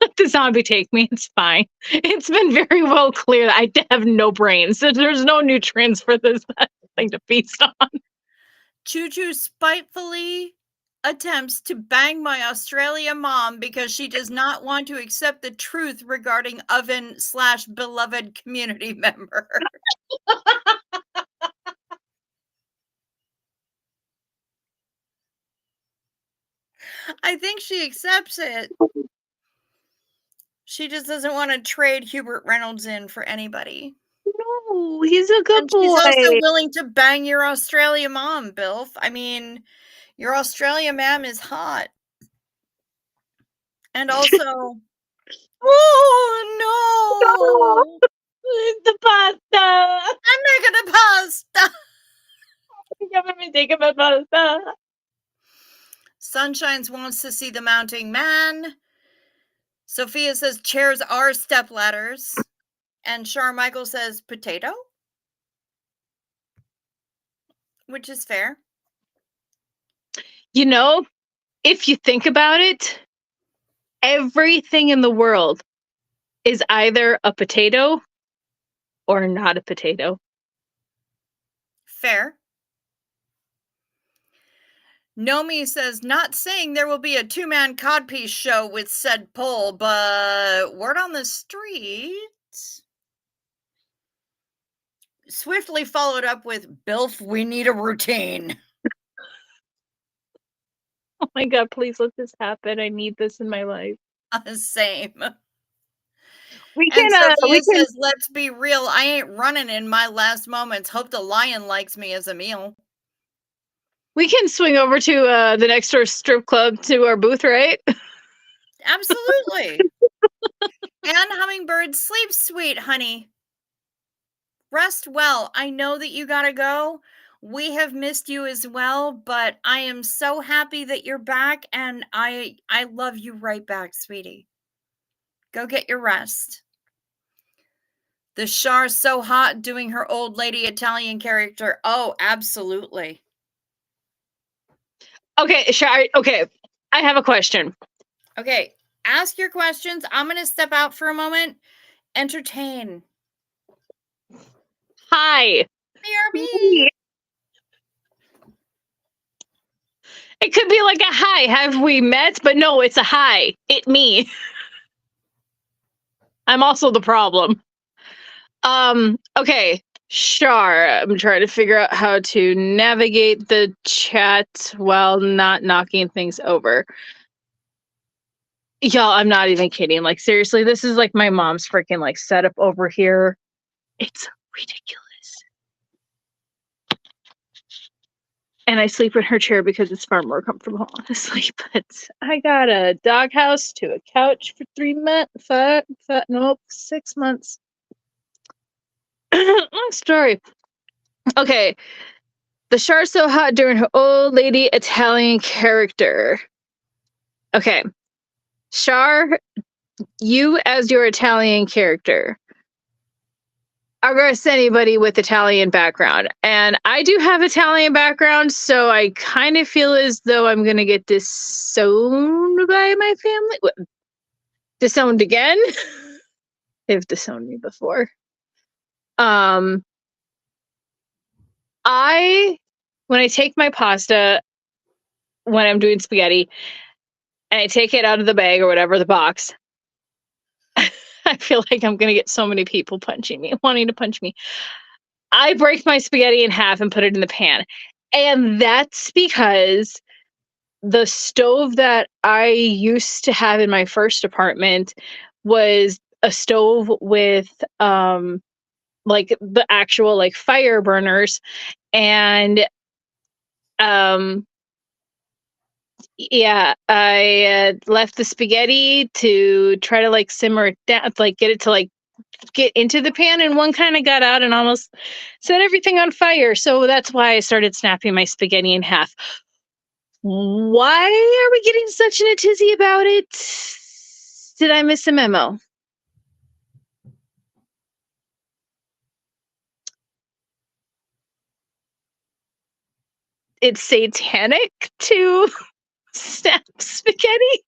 Let the zombie take me. It's fine. It's been very well clear that I have no brains. So there's no nutrients for this thing to feast on. Choo Choo spitefully attempts to bang my Australia mom because she does not want to accept the truth regarding oven/beloved community member. I think she accepts it. She just doesn't want to trade Hubert Reynolds in for anybody. No, he's a good boy. She's also willing to bang your Australia mom, Bilf. I mean, your Australia mom is hot. And also, oh no! The pasta! I'm making a pasta! I'm taking my pasta. Sunshines wants to see the mounting man. Sophia says chairs are stepladders. And Charmichael says potato. Which is fair. You know, if you think about it, everything in the world is either a potato or not a potato. Fair. Nomi says, not saying there will be a 2-man codpiece show with said poll, but word on the street. Swiftly followed up with, Bilf, we need a routine. Oh my God, please let this happen. I need this in my life. Same. We can, Sophia says, let's be real. I ain't running in my last moments. Hope the lion likes me as a meal. We can swing over to the next door strip club to our booth, right? Absolutely. And Hummingbird, sleep sweet, honey. Rest well. I know that you gotta go. We have missed you as well, but I am so happy that you're back, and I love you right back, sweetie. Go get your rest. The Char's so hot doing her old lady Italian character. Oh, absolutely. Okay, Char, okay. I have a question. Okay, Ask your questions. I'm going to step out for a moment. Entertain. Hi. BRB. It could be like a hi. Have we met? But no, it's a hi. It me. I'm also the problem. Okay. Shar, I'm trying to figure out how to navigate the chat while not knocking things over. Y'all, I'm not even kidding. Like, seriously, this is like my mom's freaking like setup over here. It's ridiculous. And I sleep in her chair because it's far more comfortable, honestly. But I got a doghouse to a couch for 3 months. Nope, 6 months. Long story. Okay. The Char's so hot during her old lady Italian character. Okay. Char, you as your Italian character. I'll guess anybody with Italian background. And I do have Italian background, so I kind of feel as though I'm going to get disowned by my family. Disowned again? They've disowned me before. When I take my pasta when I'm doing spaghetti and I take it out of the bag or whatever, the box, I feel like I'm going to get so many people punching me, wanting to punch me. I break my spaghetti in half and put it in the pan. And that's because the stove that I used to have in my first apartment was a stove with like the actual like fire burners, and yeah, I left the spaghetti to try to like simmer it down, like get it to like get into the pan, and one kind of got out and almost set everything on fire. So that's why I started snapping my spaghetti in half. Why are we getting such in a tizzy about it? Did I miss a memo? It's satanic to snap spaghetti?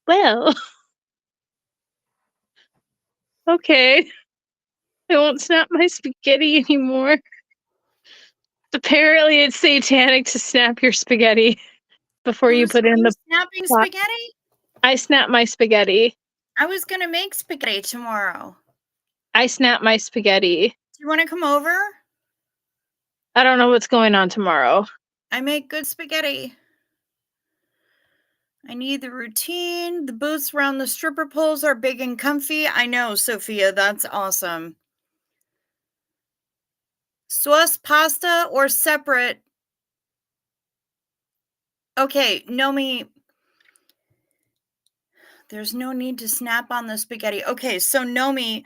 Well, okay. I won't snap my spaghetti anymore. Apparently, it's satanic to snap your spaghetti before you put it in the snapping pot. spaghetti? I snap my spaghetti. I was going to make spaghetti tomorrow. I snap my spaghetti. Do you want to come over? I don't know what's going on tomorrow. I make good spaghetti. I need the routine. The booths around the stripper poles are big and comfy. I know, Sophia. That's awesome. Sauce pasta or separate? Okay, Nomi. There's no need to snap on the spaghetti. Okay, so Nomi,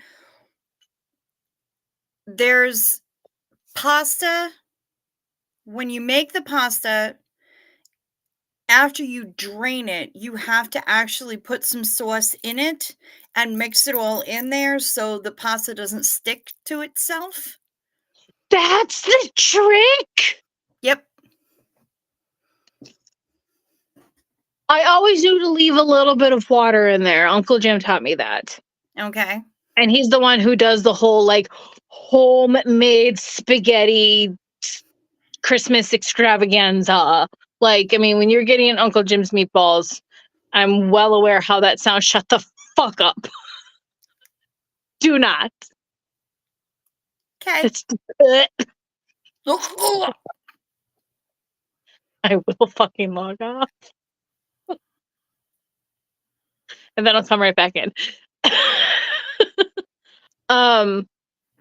there's pasta. When you make the pasta, after you drain it, you have to actually put some sauce in it and mix it all in there so the pasta doesn't stick to itself. That's the trick? Yep. I always do to leave a little bit of water in there. Uncle Jim taught me that. Okay. And he's the one who does the whole like homemade spaghetti Christmas extravaganza. Like, I mean, when you're getting Uncle Jim's meatballs, I'm well aware how that sounds. Shut the fuck up. Do not. Okay. It's I will fucking log off. And then I'll come right back in.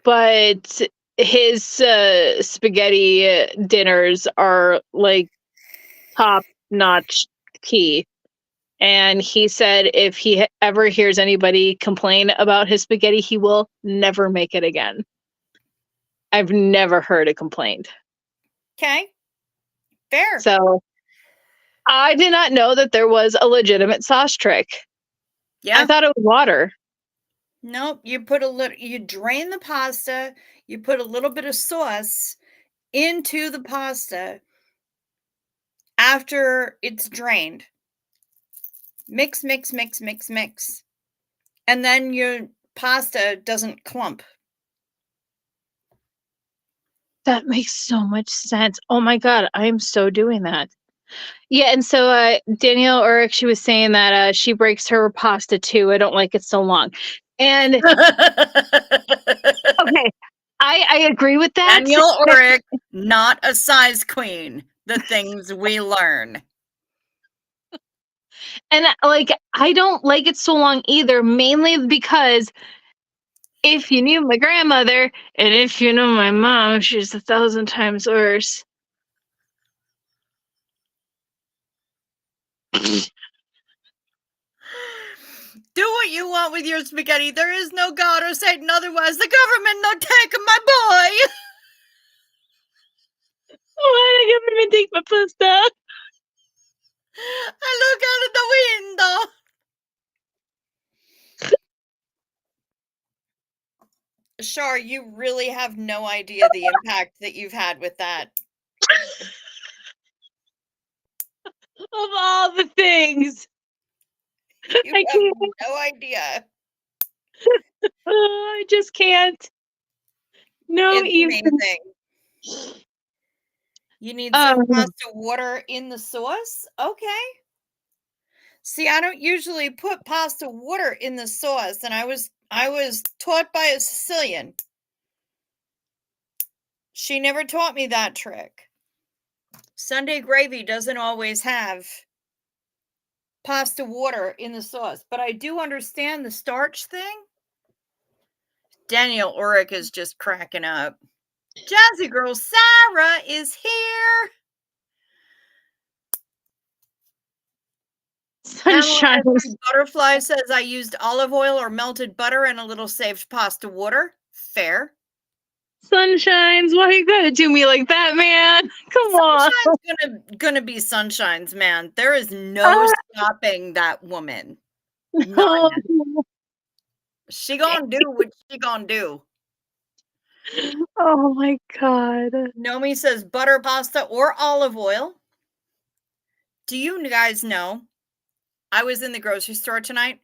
But his spaghetti dinners are like top notch key. And he said if he ever hears anybody complain about his spaghetti, he will never make it again. I've never heard a complaint. Okay. Fair. So I did not know that there was a legitimate sauce trick. Yeah. I thought it was water. Nope. You put a little, you drain the pasta, you put a little bit of sauce, into the pasta after it's drained. Mix, mix, mix, mix, mix. And then your pasta doesn't clump. That makes so much sense. Oh my god, I am so doing that. Yeah, and so Danielle Ulrich, she was saying that she breaks her pasta too. I don't like it so long. And okay, I agree with that. Danielle Ulrich, not a size queen. The things we learn. And like, I don't like it so long either, mainly because if you knew my grandmother and if you know my mom, she's 1,000 times worse. Do what you want with your spaghetti. There is no God or Satan. Otherwise, the government no take my boy. Why did the government take my pasta? I look out of the window. Shar, you really have no idea the impact that you've had with that. Of all the things. You I have can't. no idea. I just can't. No, It's even. amazing. You need some pasta water in the sauce? Okay. See, I don't usually put pasta water in the sauce, and I was taught by a Sicilian. She never taught me that trick. Sunday gravy doesn't always have pasta water in the sauce, but I do understand the starch thing. Danielle Ulrich is just cracking up. Jazzy Girl Sarah is here. Sunshine. Butterfly says I used olive oil or melted butter and a little saved pasta water. Fair. Sunshines, why you gotta do me like that, man? Come on. Sunshine's gonna be Sunshines, man. There is no stopping that woman. None. She gonna do what she gonna do. Oh my god. Nomi says butter pasta or olive oil. Do you guys know? I was in the grocery store tonight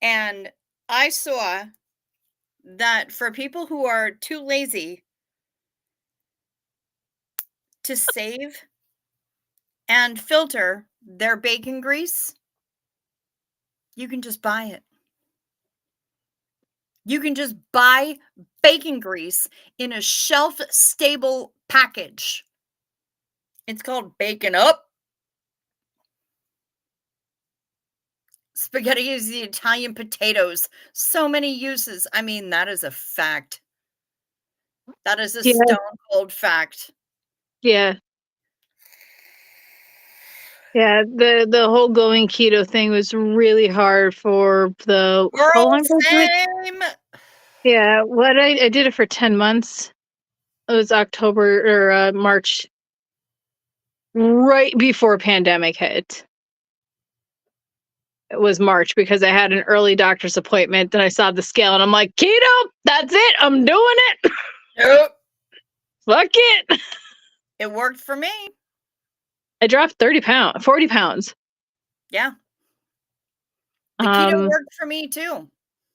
and I saw that for people who are too lazy to save and filter their bacon grease, you can just buy it. You can just buy bacon grease in a shelf-stable package. It's called Bacon Up. Spaghetti is the Italian potatoes. So many uses. I mean, that is a fact. That is a stone cold fact. Yeah. Yeah, the whole going keto thing was really hard for the how long was it? Yeah, what I did it for 10 months. It was October or March, right before pandemic hit. It was March because I had an early doctor's appointment. Then I saw the scale and I'm like, keto, that's it. I'm doing it. Nope. Fuck it. It worked for me. I dropped 40 pounds. Yeah. The keto worked for me too.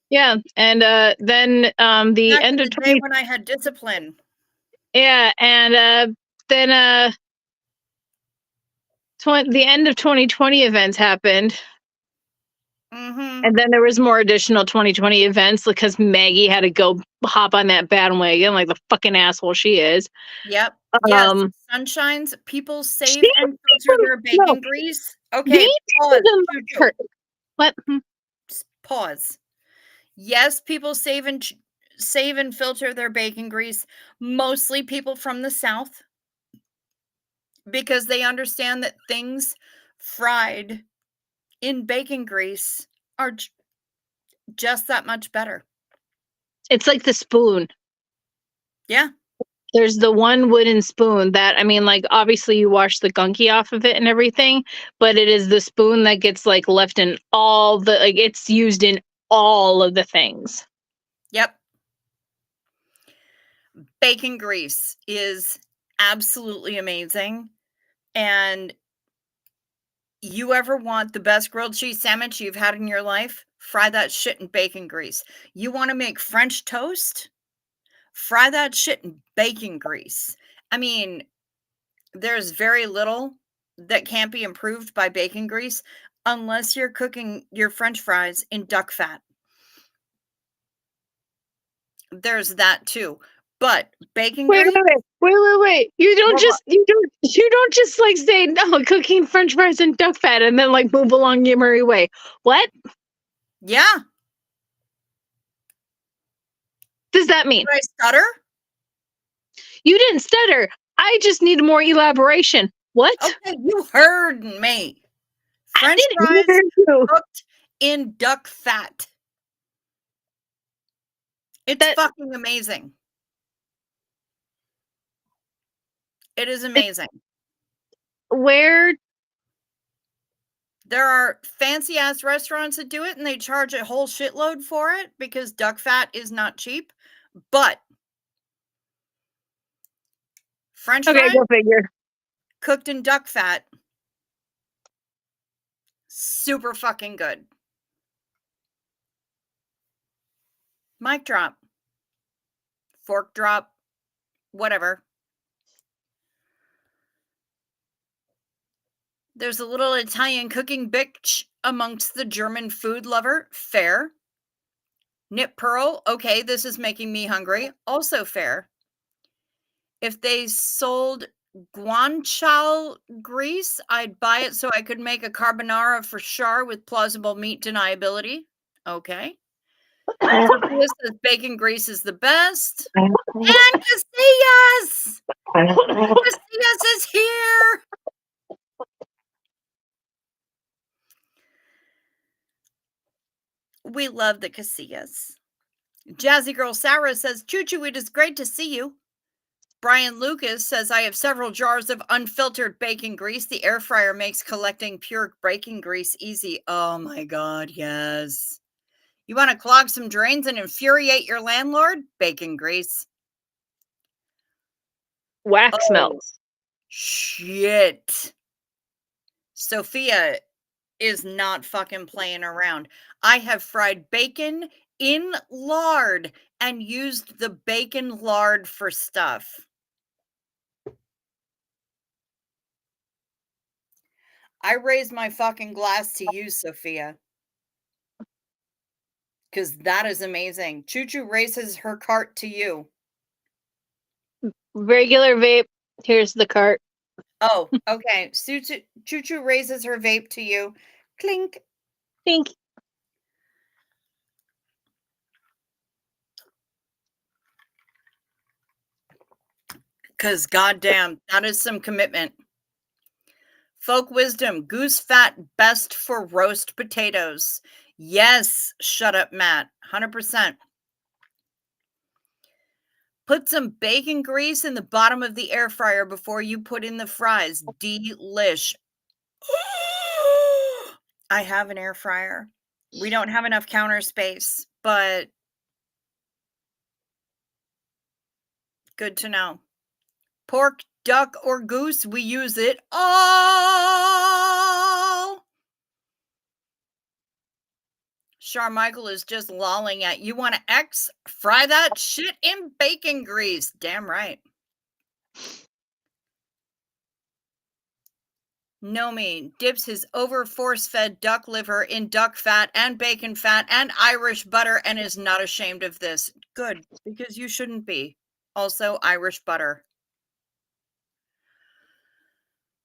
Yeah, and then the Back end in of the day when I had discipline. Yeah, and then the end of 2020 events happened. Mm-hmm. And then there was more additional 2020 events because Maggie had to go hop on that bandwagon like the fucking asshole she is. Yep. Yes. Sunshines. People save and filter their bacon grease. Okay. Pause. What? Pause. Yes, people save and filter their bacon grease. Mostly people from the South, because they understand that things fried in bacon grease are just that much better. It's like the spoon. Yeah. There's the one wooden spoon that, I mean, like, obviously you wash the gunky off of it and everything, but it is the spoon that gets, like, left in all the, like, it's used in all of the things. Yep. bacon grease is absolutely amazing. And you ever want the best grilled cheese sandwich you've had in your life? Fry that shit in bacon grease. You want to make French toast? Fry that shit in bacon grease. I mean, there's very little that can't be improved by bacon grease unless you're cooking your French fries in duck fat. There's that too. But bacon Wait, grease, wait. You don't well, just like say no cooking French fries in duck fat and then like move along your merry way. What yeah. does that mean? Did I stutter? You didn't stutter. I just need more elaboration. What? Okay, you heard me. I French didn't fries hear you. cooked in duck fat. It's fucking amazing. It is amazing. Where? There are fancy ass restaurants that do it and they charge a whole shitload for it because duck fat is not cheap. But French Okay, fries go figure. cooked in duck fat, super fucking good. Mic drop, fork drop, whatever. There's a little Italian cooking bitch amongst the German food lover. Fair. Knit pearl. Okay, this is making me hungry. Also fair. If they sold guanciale grease, I'd buy it so I could make a carbonara for sure with plausible meat deniability. Okay. Sophia says bacon grease is the best. And Casillas! Casillas is here! We love the Casillas. Jazzy Girl Sarah says, Choo Choo, it is great to see you. Brian Lucas says, I have several jars of unfiltered bacon grease. The air fryer makes collecting pure bacon grease easy. Oh my God, yes. You want to clog some drains and infuriate your landlord? Bacon grease. Wax melts. Shit. Sophia is not fucking playing around. I have fried bacon in lard and used the bacon lard for stuff. I raise my fucking glass to you, Sophia. Because that is amazing. Choo Choo raises her cart to you. Regular vape. Here's the cart. Oh, okay. Choo Choo raises her vape to you. Clink. Think. Because goddamn, that is some commitment. Folk wisdom, goose fat best for roast potatoes. Yes, shut up, Matt. 100%. Put some bacon grease in the bottom of the air fryer before you put in the fries. Delish. I have an air fryer. We don't have enough counter space, but good to know. Pork, duck, or goose, we use it all. Charmichael is just lolling at you. Want to X? Fry that shit in bacon grease. Damn right. Nomi dips his over force-fed duck liver in duck fat and bacon fat and Irish butter and is not ashamed of this. Good, because you shouldn't be. Also, Irish butter.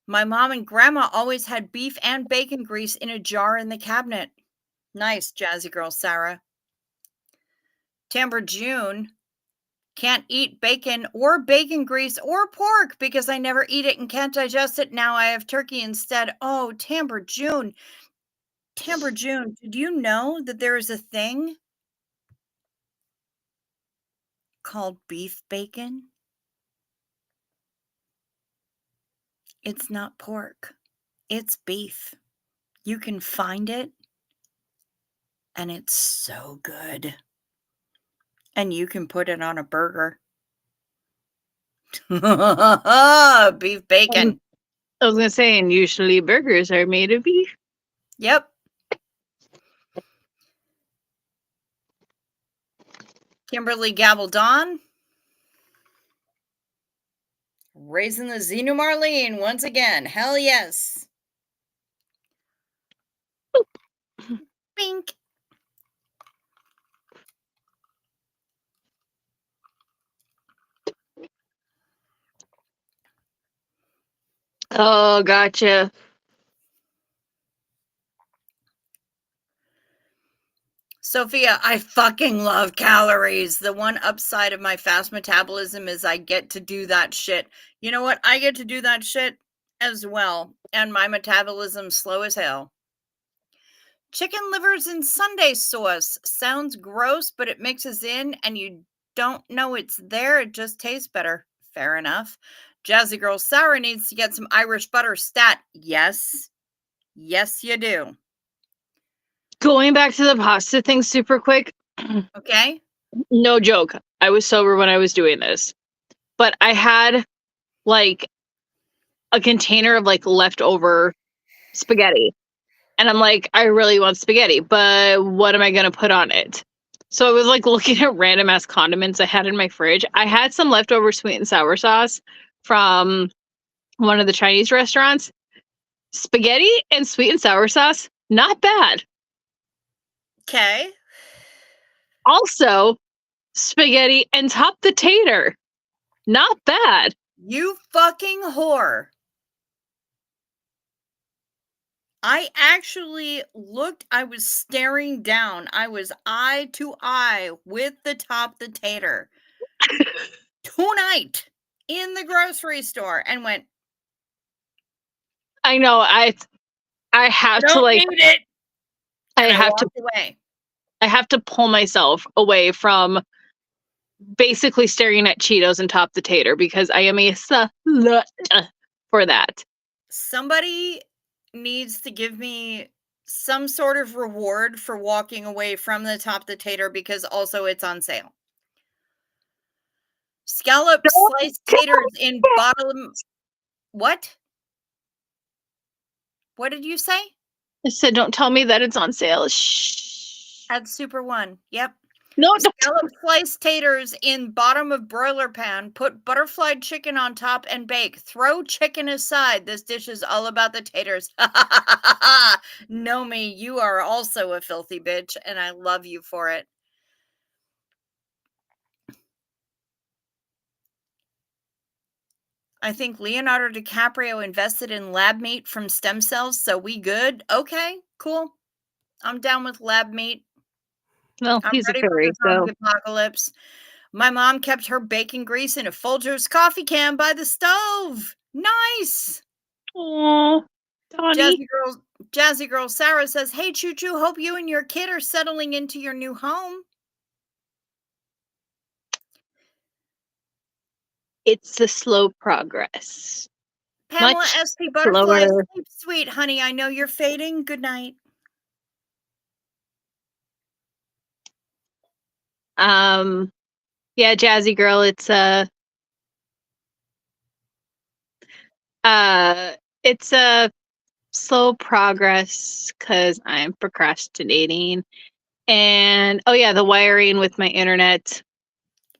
My mom and grandma always had beef and bacon grease in a jar in the cabinet. Nice, jazzy girl Sarah. Timber June can't eat bacon or bacon grease or pork because I never eat it and can't digest it. Now I have turkey instead. Oh, Timber June. Timber June, did you know that there is a thing called beef bacon? It's not pork. It's beef. You can find it and it's so good. And you can put it on a burger. Beef bacon. I was gonna say, and usually burgers are made of beef. Yep. Kimberly gabbled on. Raising the Xenu Marlene once again. Hell yes. Bink. Oh, gotcha. Sophia, I fucking love calories. The one upside of my fast metabolism is I get to do that shit. You know what? I get to do that shit as well. And my metabolism's slow as hell. Chicken livers in Sunday sauce. Sounds gross, but it mixes in and you don't know it's there. It just tastes better. Fair enough. Jazzy Girl Sour needs to get some Irish butter stat. Yes. Yes, you do. Going back to the pasta thing super quick. Okay. No joke. I was sober when I was doing this. But I had like a container of like leftover spaghetti. And I'm like, I really want spaghetti, but what am I going to put on it? So I was like looking at random ass condiments I had in my fridge. I had some leftover sweet and sour sauce from one of the Chinese restaurants. Spaghetti and sweet and sour sauce, not bad. Okay. Also, spaghetti and top the tater, not bad. You fucking whore. I actually looked, I was staring down. I was eye to eye with the top the tater tonight in the grocery store and went, I know. I have to don't like. need it. I And I have to. walked away. I have to pull myself away from basically staring at Cheetos and top the tater because I am a slut for that. Somebody needs to give me some sort of reward for walking away from the top the tater because also it's on sale. Scallop sliced taters in bottom. What? What did you say? I said, don't tell me that it's on sale. Shh. At Super One. Yep. No, don't. Scallop sliced taters in bottom of broiler pan. Put butterflied chicken on top and bake. Throw chicken aside. This dish is all about the taters. Know me, you are also a filthy bitch, and I love you for it. I think Leonardo DiCaprio invested in lab meat from stem cells, so we good? Okay, cool. I'm down with lab meat. Well, I'm he's a ready for fairy, the so. zombie apocalypse. My mom kept her bacon grease in a Folgers coffee can by the stove. Nice. Aw, Donnie. Jazzy Girl Sarah says, "Hey, Choo Choo, hope you and your kid are settling into your new home." It's the slow progress. Pamela Much SP Butterfly, slower. sleep sweet, honey. I know you're fading. Good night. Yeah, Jazzy Girl, it's a slow progress because I'm procrastinating. And oh yeah, the wiring with my internet.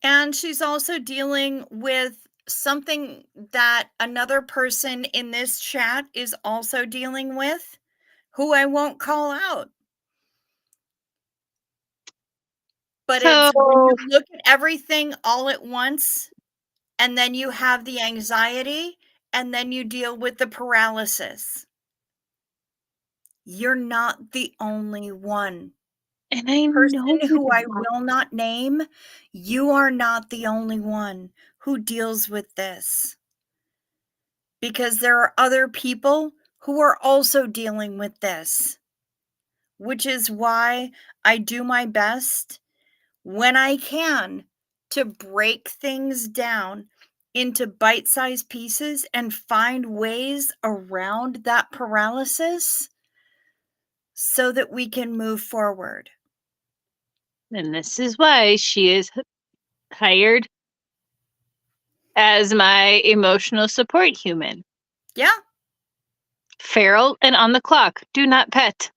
And she's also dealing with something that another person in this chat is also dealing with, who I won't call out. But it's when you look at everything all at once, and then you have the anxiety, and then you deal with the paralysis. You're not the only one. And I Person know who I will not name, you are not the only one who deals with this. Because there are other people who are also dealing with this. Which is why I do my best when I can to break things down into bite-sized pieces and find ways around that paralysis so that we can move forward. And this is why she is hired as my emotional support human. Yeah. Feral and on the clock. Do not pet.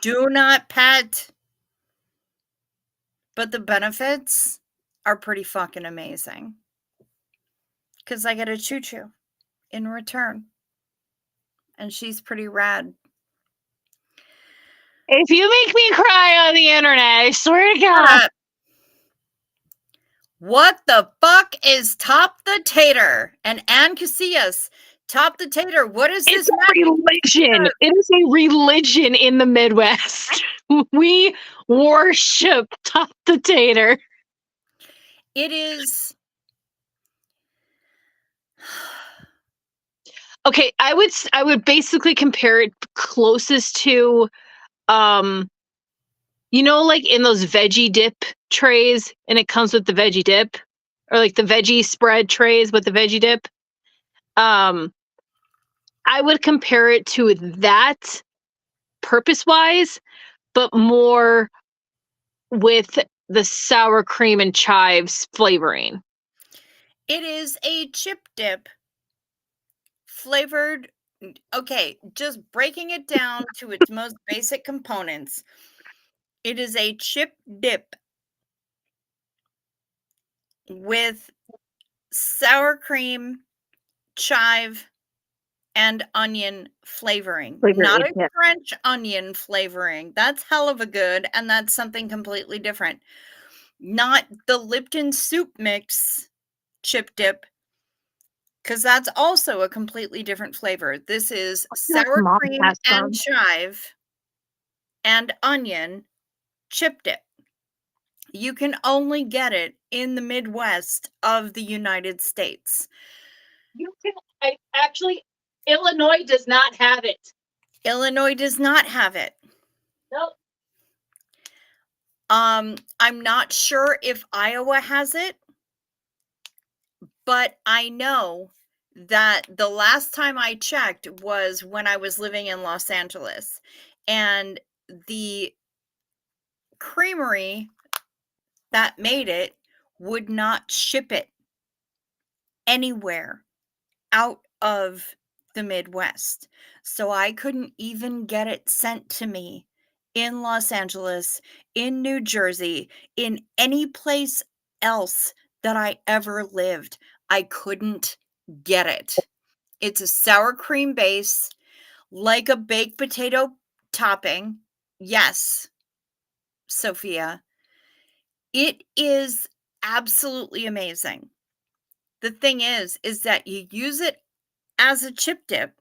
Do not pet. But the benefits are pretty fucking amazing. Because I get a choo-choo in return. And she's pretty rad. If you make me cry on the internet, I swear to God. What the fuck is Top the Tater? And Ann Casillas, Top the Tater, what is It's this? a religion. It is a religion in the Midwest. We worship Top the Tater. It is. Okay, I would basically compare it closest to you know, like in those veggie dip trays, and it comes with the veggie dip, or like the veggie spread trays with the veggie dip. I would compare it to that purpose-wise, but more with the sour cream and chives flavoring. It is a chip dip flavored. Okay, just breaking it down to its most basic components. It is a chip dip with sour cream, chive, and onion flavoring. Not a French onion flavoring. That's hell of a good, and that's something completely different. Not the Lipton soup mix chip dip, because that's also a completely different flavor. This is sour cream and chive and onion chip dip. You can only get it in the Midwest of the United States. Actually, Illinois does not have it. Illinois does not have it. Nope. I'm not sure if Iowa has it, but I know that the last time I checked was when I was living in Los Angeles, and the creamery that made it would not ship it anywhere out of the Midwest. So I couldn't even get it sent to me in Los Angeles, in New Jersey, in any place else that I ever lived. I couldn't get it. It's a sour cream base, like a baked potato topping. Yes, Sophia. It is absolutely amazing. The thing is that you use it as a chip dip,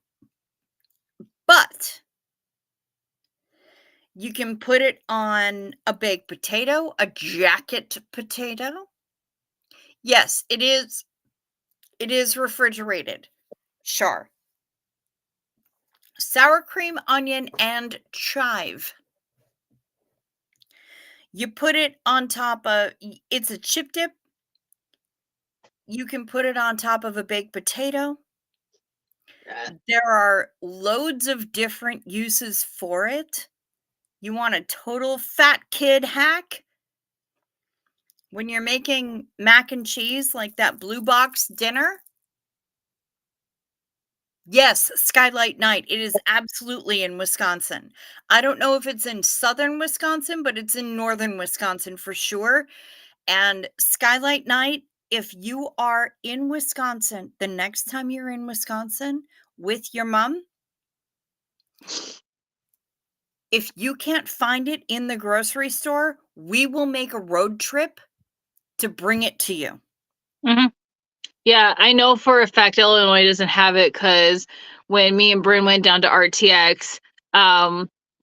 but you can put it on a baked potato, a jacket potato. Yes, it is. It is refrigerated. Sure. Sour cream, onion, and chive. You put it on top of, it's a chip dip. You can put it on top of a baked potato. There are loads of different uses for it. You want a total fat kid hack? When you're making mac and cheese, like that blue box dinner? Yes, Skylight Night. It is absolutely in Wisconsin. I don't know if it's in southern Wisconsin, but it's in northern Wisconsin for sure. And Skylight Night, if you are in Wisconsin, the next time you're in Wisconsin with your mom, if you can't find it in the grocery store, we will make a road trip to bring it to you. Mm-hmm. Yeah, I know for a fact Illinois doesn't have it because when me and Bryn went down to RTX,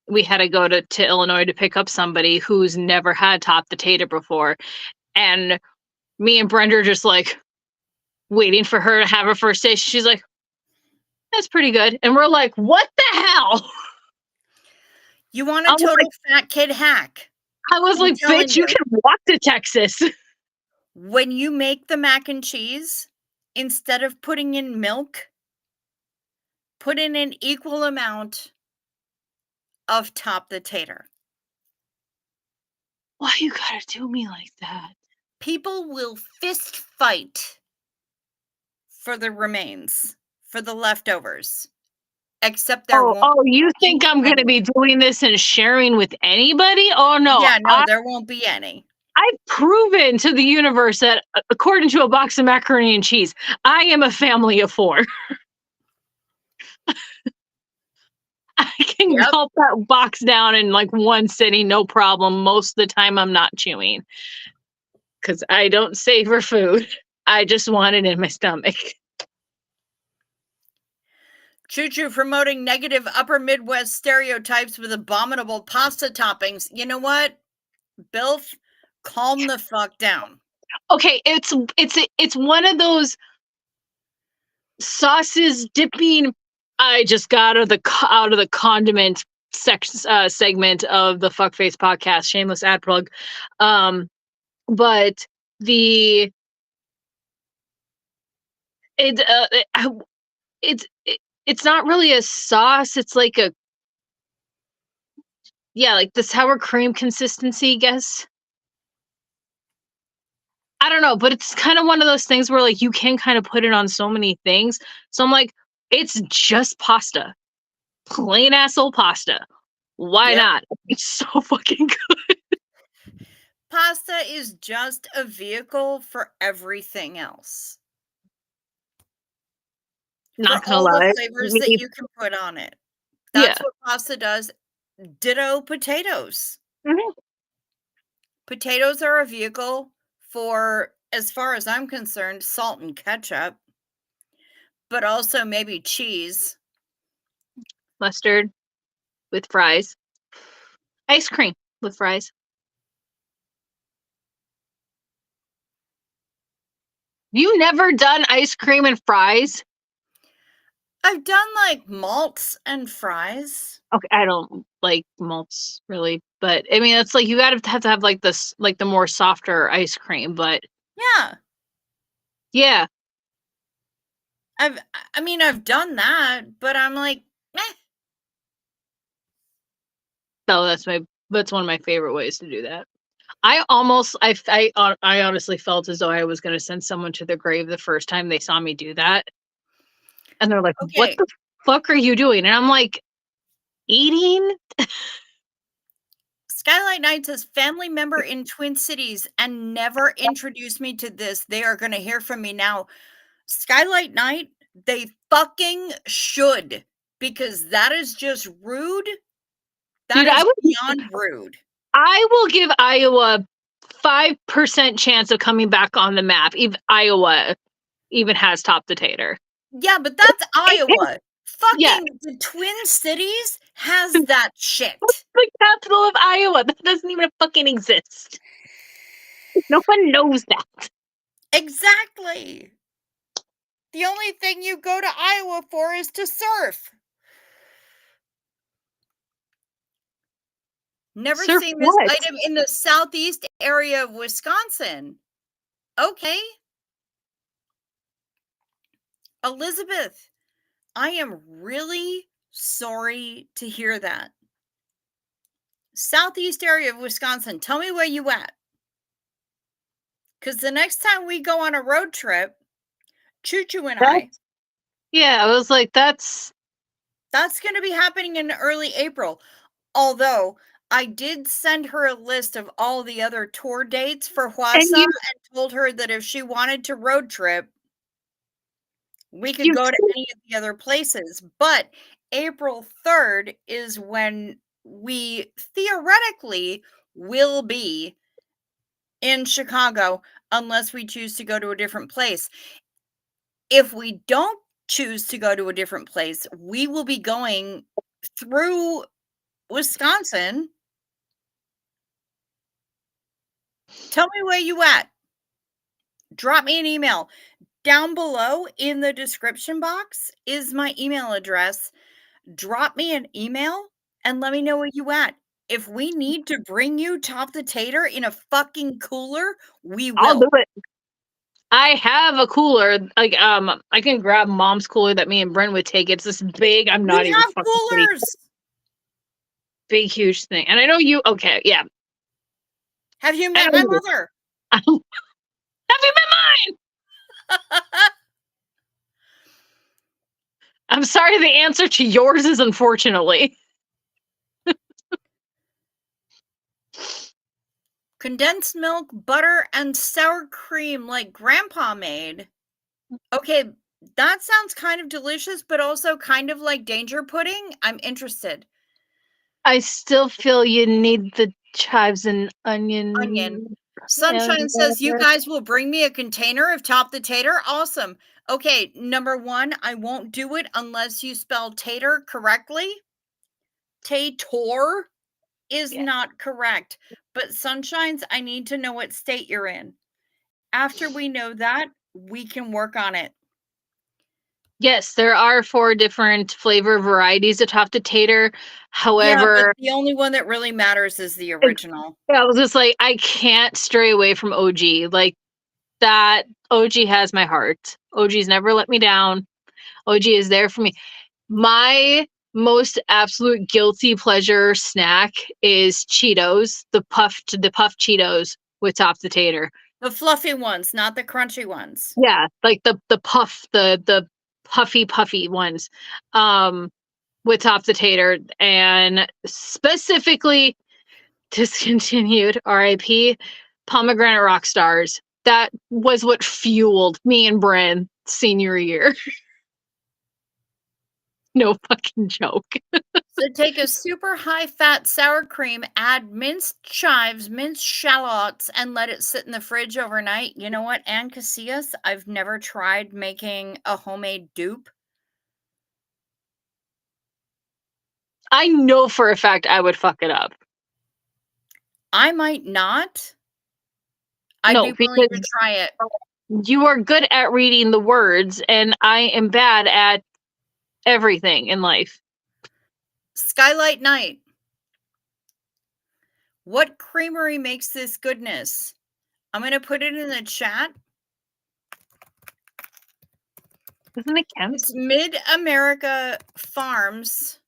we had to go to Illinois to pick up somebody who's never had Top the Tater before. And me and Brenda are just like waiting for her to have her first taste. She's like, that's pretty good. And we're like, what the hell? You want a total fat kid hack. I was like, bitch, you can walk to Texas. When you make the mac and cheese, instead of putting in milk, put in an equal amount of Top the Tater. Why you gotta do me like that? People will fist fight for the remains, for the leftovers. Except there won't Oh, you think be I'm going to any. be doing this and sharing with anybody? Oh, no. Yeah, no, there won't be any. I've proven to the universe that, according to a box of macaroni and cheese, I am a family of 4. I can Yep. gulp that box down in like one sitting, no problem. Most of the time, I'm not chewing because I don't savor food. I just want it in my stomach. Choo Choo promoting negative upper Midwest stereotypes with abominable pasta toppings. You know what? Bilf, calm the fuck down. Okay, it's one of those sauces dipping. I just got out of the condiment segment of the Fuckface podcast. Shameless ad plug. But the it, it's not really a sauce. It's like like the sour cream consistency, I guess. I don't know, but it's kind of one of those things where like you can kind of put it on so many things. So I'm like, it's just pasta. Plain ass old pasta. Why Yep. not? It's so fucking good. Pasta is just a vehicle for everything else. Not For gonna all lie. the flavors that you can put on it. That's what pasta does. Ditto potatoes. Mhm. Potatoes are a vehicle for, as far as I'm concerned, salt and ketchup, but also maybe cheese. Mustard with fries. Ice cream with fries. You never done ice cream and fries? I've done like malts and fries. Okay, I don't like malts really, but I mean it's like you gotta have to have like this like the more softer ice cream, but Yeah. yeah. I've done that, but I'm like, eh. No, that's one of my favorite ways to do that. I honestly felt as though I was gonna send someone to their grave the first time they saw me do that. And they're like, "What Okay. the fuck are you doing?" And I'm like, "Eating?" Skylight Night says family member in Twin Cities and never introduced me to this. They are going to hear from me now. Skylight Night, they fucking should, because that is just rude. That Dude, is beyond rude. I will give Iowa 5% chance of coming back on the map if Iowa even has top the tater. Yeah, but that's Iowa. Yeah. Fucking the Twin Cities has that shit. The capital of Iowa. That doesn't even fucking exist. No one knows that. Exactly. The only thing you go to Iowa for is to surf. Never Surf seen this what? item in the southeast area of Wisconsin. Okay. Elizabeth, I am really sorry to hear that. Southeast area of Wisconsin, tell me where you at. Because the next time we go on a road trip, Choo Choo and I, Yeah, I was like, that's going to be happening in early April. Although I did send her a list of all the other tour dates for Huasa and told her that if she wanted to road trip, we could go to any of the other places. But April 3rd is when we theoretically will be in Chicago, unless we choose to go to a different place. If we don't choose to go to a different place, we will be going through Wisconsin. Tell me where you at. Drop me an email. Down below in the description box is my email address. Drop me an email and let me know where you at. If we need to bring you top the tater in a fucking cooler, we will. I'll do it. I have a cooler. Like, I can grab mom's cooler that me and Brent would take. It's this big. I'm not We even have fucking kidding. coolers. Big, huge thing. And I know you. Okay, yeah. Have you met my mother? Have you met mine? I'm sorry, the answer to yours is unfortunately. Condensed milk, butter, and sour cream like Grandpa made. Okay, that sounds kind of delicious, but also kind of like danger pudding. I'm interested. I still feel you need the chives and onion. Onion. Sunshine says, you guys will bring me a container of Top the Tater? Awesome. Okay, number one, I won't do it unless you spell tater correctly. Tator is not correct. But Sunshine's, I need to know what state you're in. After we know that, we can work on it. Yes, there are 4 different flavor varieties of Top the Tater. Yeah, However, but the only one that really matters is the original. I was just like, I can't stray away from OG. Like, that OG has my heart. OG's never let me down. OG is there for me. My most absolute guilty pleasure snack is Cheetos, the puffed Cheetos with Top the Tater. The fluffy ones, not the crunchy ones. Yeah, like the puff, the puffy ones, with Top the Tater, and specifically discontinued, RIP, pomegranate rock stars. That was what fueled me and Bryn senior year. No fucking joke. So take a super high fat sour cream, add minced chives, minced shallots, and let it sit in the fridge overnight. You know what, Ann Casillas? I've never tried making a homemade dupe. I know for a fact I would fuck it up. I might not. I'd No, be willing to because try it. you are good at reading the words, and I am bad at everything in life. Skylight Night. What creamery makes this goodness? I'm going to put it in the chat. Isn't it Kemp? It's Mid-America Farms.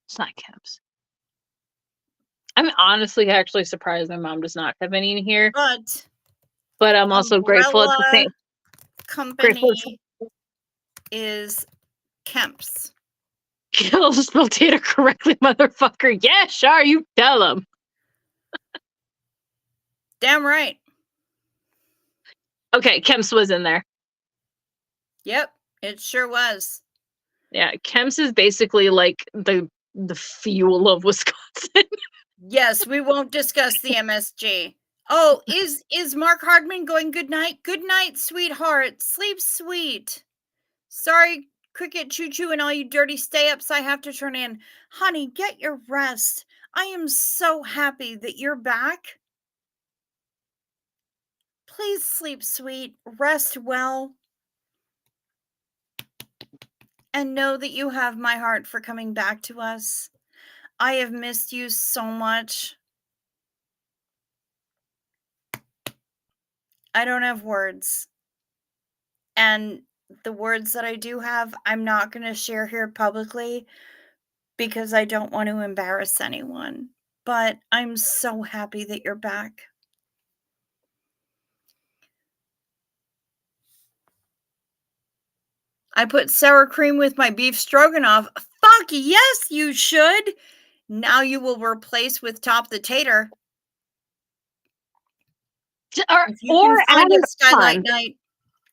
It's not Kemp's. I'm honestly actually surprised my mom does not have any in here. But I'm also grateful at the same company is Kemp's. Kill spell Tater correctly, motherfucker. Yeah, sure, you tell him. Damn right. Okay, Kemp's was in there. Yep, it sure was. Yeah, Kemp's is basically like the fuel of Wisconsin. Yes, we won't discuss the MSG. Oh, is Mark Hardman going good night? Good night, sweetheart. Sleep sweet. Sorry, Cricket Choo Choo and all you dirty stay-ups I have to turn in. Honey, get your rest. I am so happy that you're back. Please sleep sweet, rest well, and know that you have my heart for coming back to us. I have missed you so much. I don't have words. And the words that I do have, I'm not going to share here publicly because I don't want to embarrass anyone. But I'm so happy that you're back. I put sour cream with my beef stroganoff. Fuck yes, you should. Now you will replace with Top the Tater. If you Or can find add it, Skylight on. Night.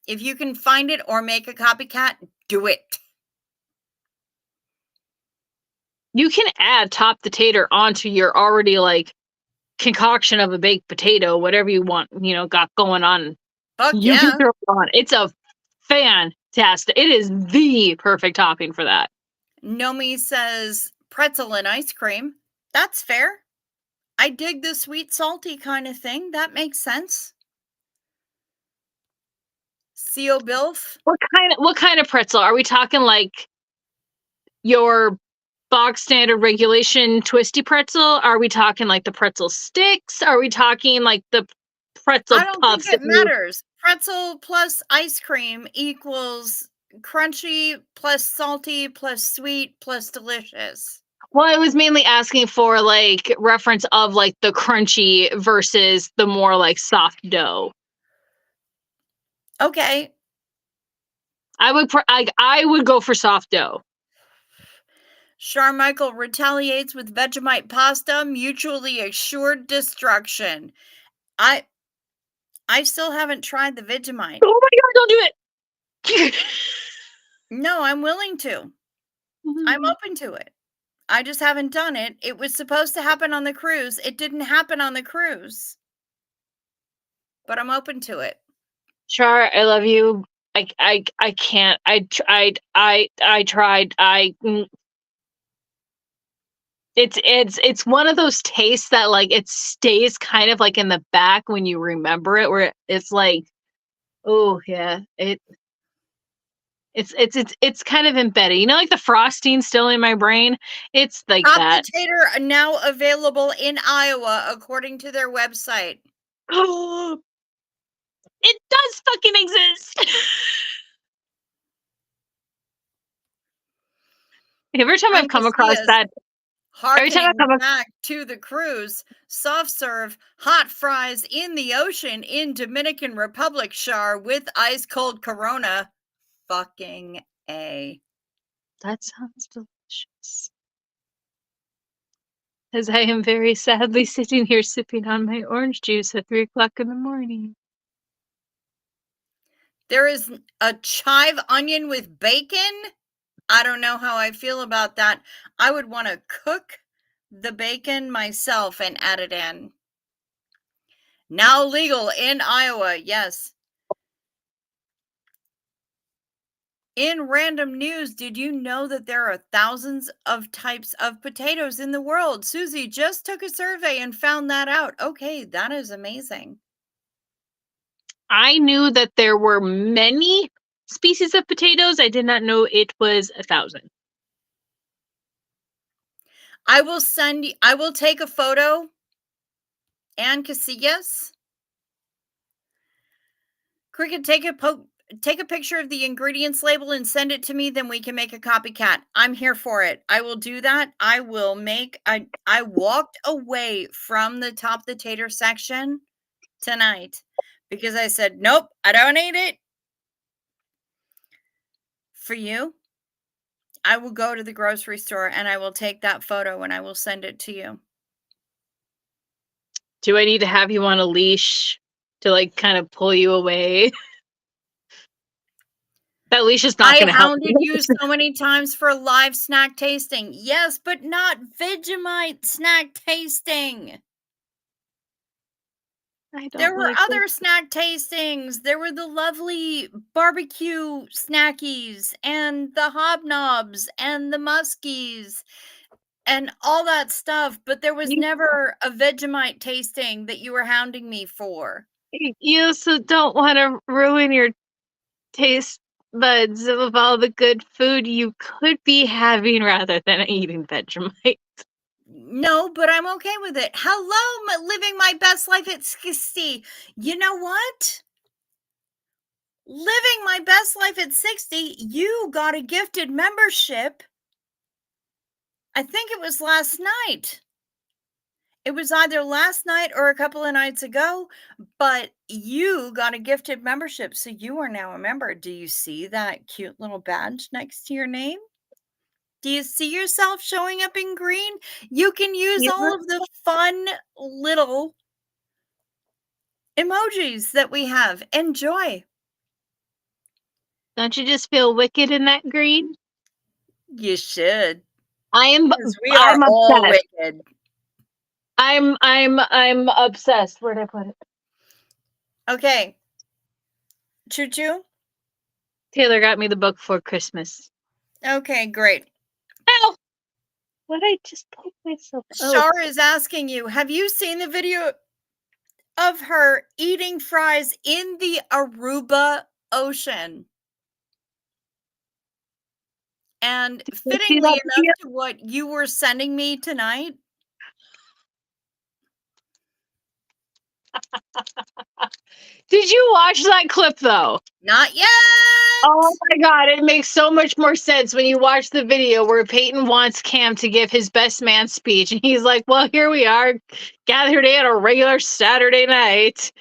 If you can find it or make a copycat, do it. You can add Top the Tater onto your already like concoction of a baked potato, whatever you want, got going on. Fuck you yeah. can throw it on. It's a fantastic. It is the perfect topping for that. Nomi says pretzel and ice cream. That's fair. I dig the sweet salty kind of thing. That makes sense. CO Bilf. What kind of pretzel? Are we talking like your box standard regulation twisty pretzel? Are we talking like the pretzel sticks? Are we talking like the pretzel I don't puffs? think it matters. Pretzel plus ice cream equals crunchy plus salty plus sweet plus delicious. Well, I was mainly asking for like reference of like the crunchy versus the more like soft dough. Okay. I would go for soft dough. Charmichael retaliates with Vegemite pasta, mutually assured destruction. I still haven't tried the Vegemite. Oh my god, don't do it. No, I'm willing to. I'm open to it. I just haven't done it. It was supposed to happen on the cruise. It didn't happen on the cruise. But I'm open to it. Char, I love you. I can't. I tried. It's one of those tastes that like it stays kind of like in the back when you remember it, where it's like, oh yeah, it's kind of embedded. You know, like the frosting still in my brain. It's like Top that. Potato are now available in Iowa, according to their website. It does fucking exist. Every time I've come across that, every time I come back to the cruise, soft serve hot fries in the ocean in Dominican Republic, Char, with ice cold Corona. Fucking A. That sounds delicious. As I am very sadly sitting here sipping on my orange juice at 3 o'clock in the morning. There is a chive onion with bacon. I don't know how I feel about that. I would want to cook the bacon myself and add it in. Now legal in Iowa, yes. In random news, did you know that there are thousands of types of potatoes in the world? Susie just took a survey and found that out. Okay, that is amazing. I knew that there were many species of potatoes. I did not know it was 1,000. I will take a photo and Casillas. Cricket, take a picture of the ingredients label and send it to me, then we can make a copycat. I'm here for it. I will do that. I walked away from the top potato section tonight because I said, nope, I don't eat it. For you, I will go to the grocery store and I will take that photo and I will send it to you. Do I need to have you on a leash to like kind of pull you away? That leash is not going to help. I hounded you so many times for live snack tasting. Yes, but not Vegemite snack tasting. There were other snack tastings. There were the lovely barbecue snackies and the hobnobs and the muskies and all that stuff, but there was never a Vegemite tasting that you were hounding me for. You also don't want to ruin your taste buds of all the good food you could be having rather than eating Vegemite. No, but I'm okay with it. Hello, living my best life at 60. You know what? Living my best life at 60, you got a gifted membership. I think it was last night. It was either last night or a couple of nights ago, but you got a gifted membership, so you are now a member. Do you see that cute little badge next to your name? Do you see yourself showing up in green? You can use all of the fun little emojis that we have. Enjoy. Don't you just feel wicked in that green? You should. I'm all wicked. I'm obsessed. Where'd I put it? Okay. Choo choo. Taylor got me the book for Christmas. Okay, great. Ow! What I just poked myself? Shar is asking you, have you seen the video of her eating fries in the Aruba Ocean? And fittingly enough to what you were sending me tonight. Did you watch that clip though? Not yet. Oh my god, it makes so much more sense when you watch the video where Peyton wants Cam to give his best man speech and he's like, well, here we are gathered in a regular Saturday night.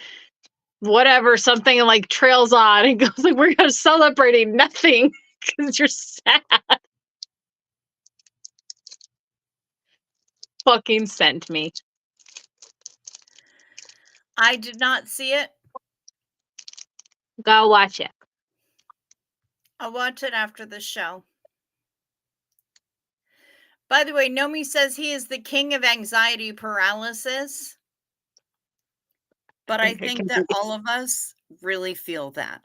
whatever, something like trails on and goes like, we're gonna celebrating nothing because you're sad. Fucking sent me. I did not see it. Go watch it. I'll watch it after the show. By the way, Nomi says he is the king of anxiety paralysis. But I think that all of us really feel that.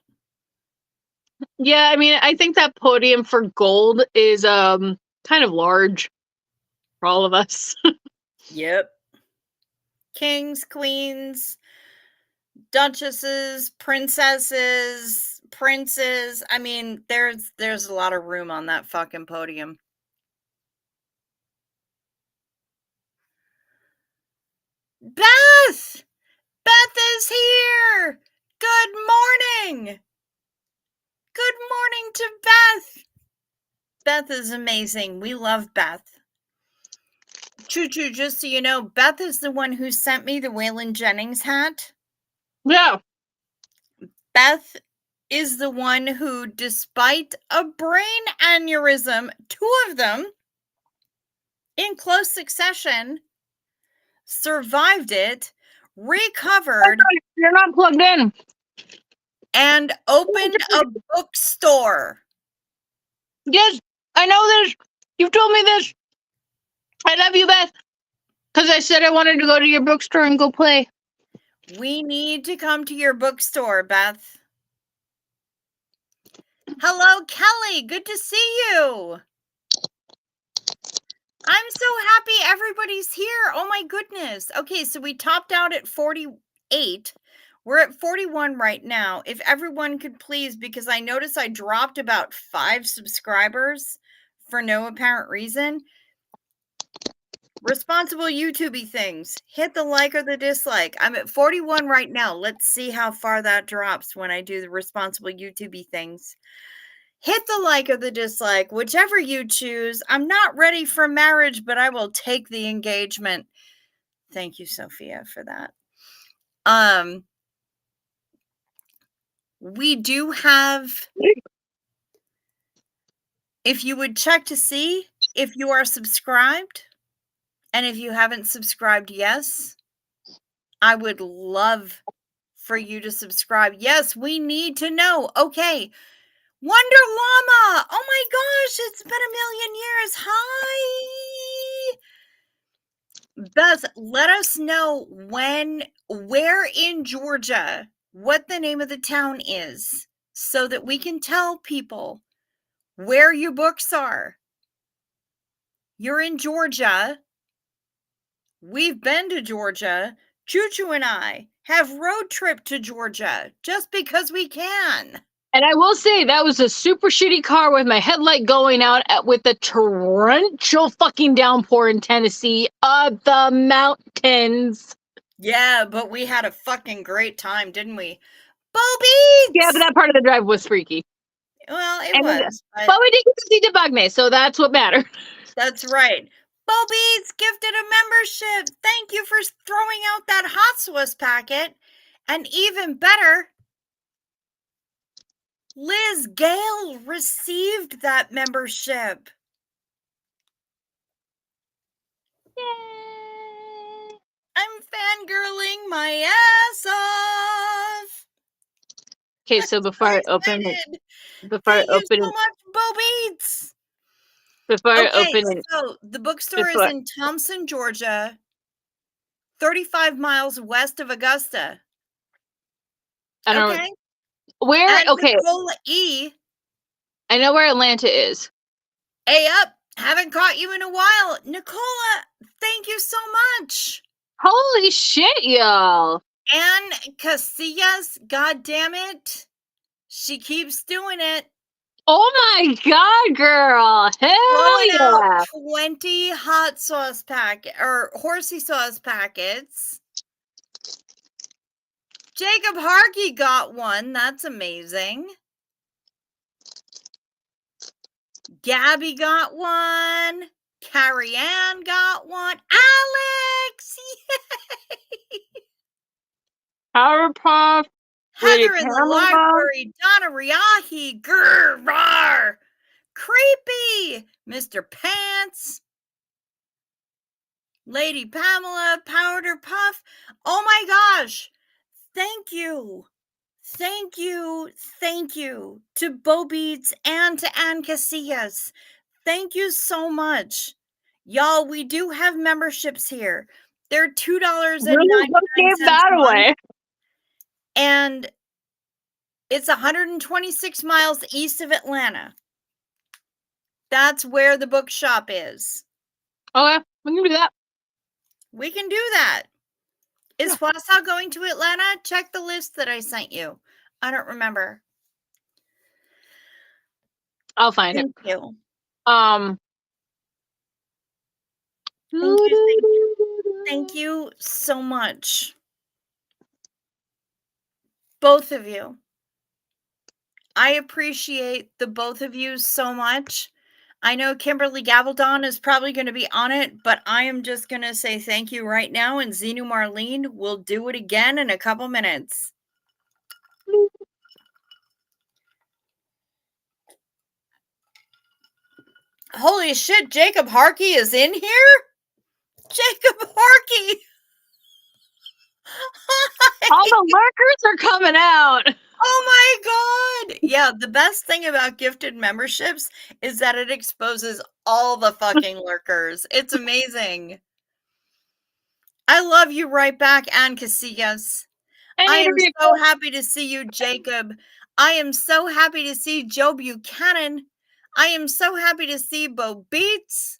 Yeah, I mean, I think that podium for gold is kind of large for all of us. Yep. Kings, queens, duchesses, princesses, princes. I mean, there's a lot of room on that fucking podium. Beth! Beth is here! Good morning! Good morning to Beth! Beth is amazing. We love Beth. Choo Choo, just so you know, Beth is the one who sent me the Waylon Jennings hat. Yeah. Beth is the one who, despite a brain aneurysm, 2 of them, in close succession, survived it, recovered, You're not plugged in, and opened a bookstore. Yes, I know this. You've told me this. I love you, Beth. Because I said I wanted to go to your bookstore and go play. We need to come to your bookstore, Beth. Hello, Kelly. Good to see you. I'm so happy everybody's here. Oh my goodness. Okay, so we topped out at 48. We're at 41 right now. If everyone could please, because I noticed I dropped about 5 subscribers for no apparent reason. Responsible YouTubey things. Hit the like or the dislike. I'm at 41 right now. Let's see how far that drops when I do the responsible YouTubey things. Hit the like or the dislike, whichever you choose. I'm not ready for marriage, but I will take the engagement. Thank you, Sophia, for that. We do have, if you would check to see if you are subscribed, and if you haven't subscribed, yes, I would love for you to subscribe. Yes, we need to know. Okay. Wonder Llama. Oh my gosh, it's been a million years. Hi. Beth, let us know where in Georgia, what the name of the town is, so that we can tell people where your books are. You're in Georgia. We've been to Georgia. Choo Choo and I have road trip to Georgia just because we can. And I will say that was a super shitty car with my headlight going out with the torrential fucking downpour in Tennessee of the mountains. Yeah, but we had a fucking great time, didn't we? Bo Beats! Yeah, but that part of the drive was freaky. Well, it was. But we did get to see the Bugme, so that's what mattered. That's right. Bo Beats gifted a membership. Thank you for throwing out that hot sauce packet. And even better, Liz Gale received that membership. Yay! I'm fangirling my ass off. Okay, so before I open it, Thank you so much, Bo Beats. Before I open it, so the bookstore is in Thompson, Georgia, 35 miles west of Augusta. I don't know. Where? And okay. Nicola E. I know where Atlanta is. Hey up. Haven't caught you in a while. Nicola, thank you so much. Holy shit, y'all. And Casillas, god damn it. She keeps doing it. Oh my god, girl. Hell yeah. Out 20 hot sauce packet or horsey sauce packets. Jacob Harkey got one. That's amazing. Gabby got one. Carrie Ann got one. Alex! Yay! Powerpuff Lady Heather in the Pamela. library, Donna Riahi, grr, rar, creepy, Mr. Pants, Lady Pamela, Powder Puff. Oh my gosh. Thank you. Thank you. Thank you to Bo Beats and to Ann Casillas. Thank you so much. Y'all, we do have memberships here. They're $2.99 What gave a that month, away? and it's 126 miles east of Atlanta. That's where the bookshop is. Okay, we can do that. We can do that. Is Wausau going to Atlanta? Check the list that I sent you. I don't remember. I'll find Thank it. you. Um. Thank you. Thank you. Thank you so much. Both of you. I appreciate the both of you so much. I know Kimberly Gabaldon is probably going to be on it, but I am just going to say thank you right now. And Zenu Marlene will do it again in a couple minutes. Holy shit, Jacob Harkey is in here? Jacob Harkey! All the lurkers are coming out. Oh my god! Yeah, the best thing about gifted memberships is that it exposes all the fucking lurkers. It's amazing. I love you right back, Ann Casillas. I am so happy to see you, Jacob. I am so happy to see Joe Buchanan. I am so happy to see Bo Beats.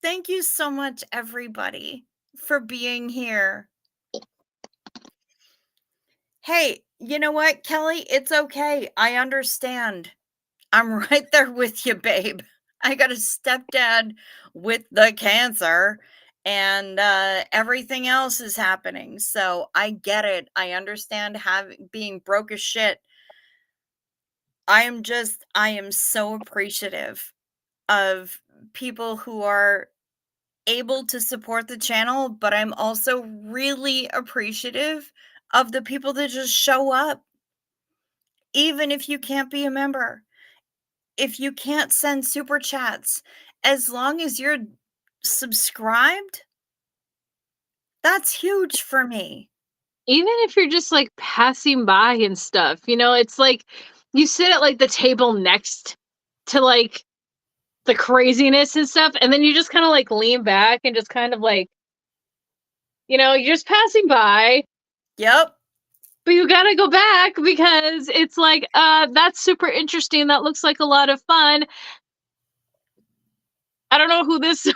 Thank you so much, everybody, for being here. Hey, you know what, Kelly? It's okay. I understand. I'm right there with you, babe. I got a stepdad with the cancer, and everything else is happening. So I get it. I understand being broke as shit. I am so appreciative of people who are able to support the channel, but I'm also really appreciative of the people that just show up. Even if you can't be a member, if you can't send super chats, as long as you're subscribed, that's huge for me. Even if you're just like passing by and stuff, you know, it's like you sit at like the table next to like the craziness and stuff, and then you just kind of like lean back and just kind of like, you know, you're just passing by. Yep. But you gotta go back because it's like, that's super interesting. That looks like a lot of fun. I don't know who this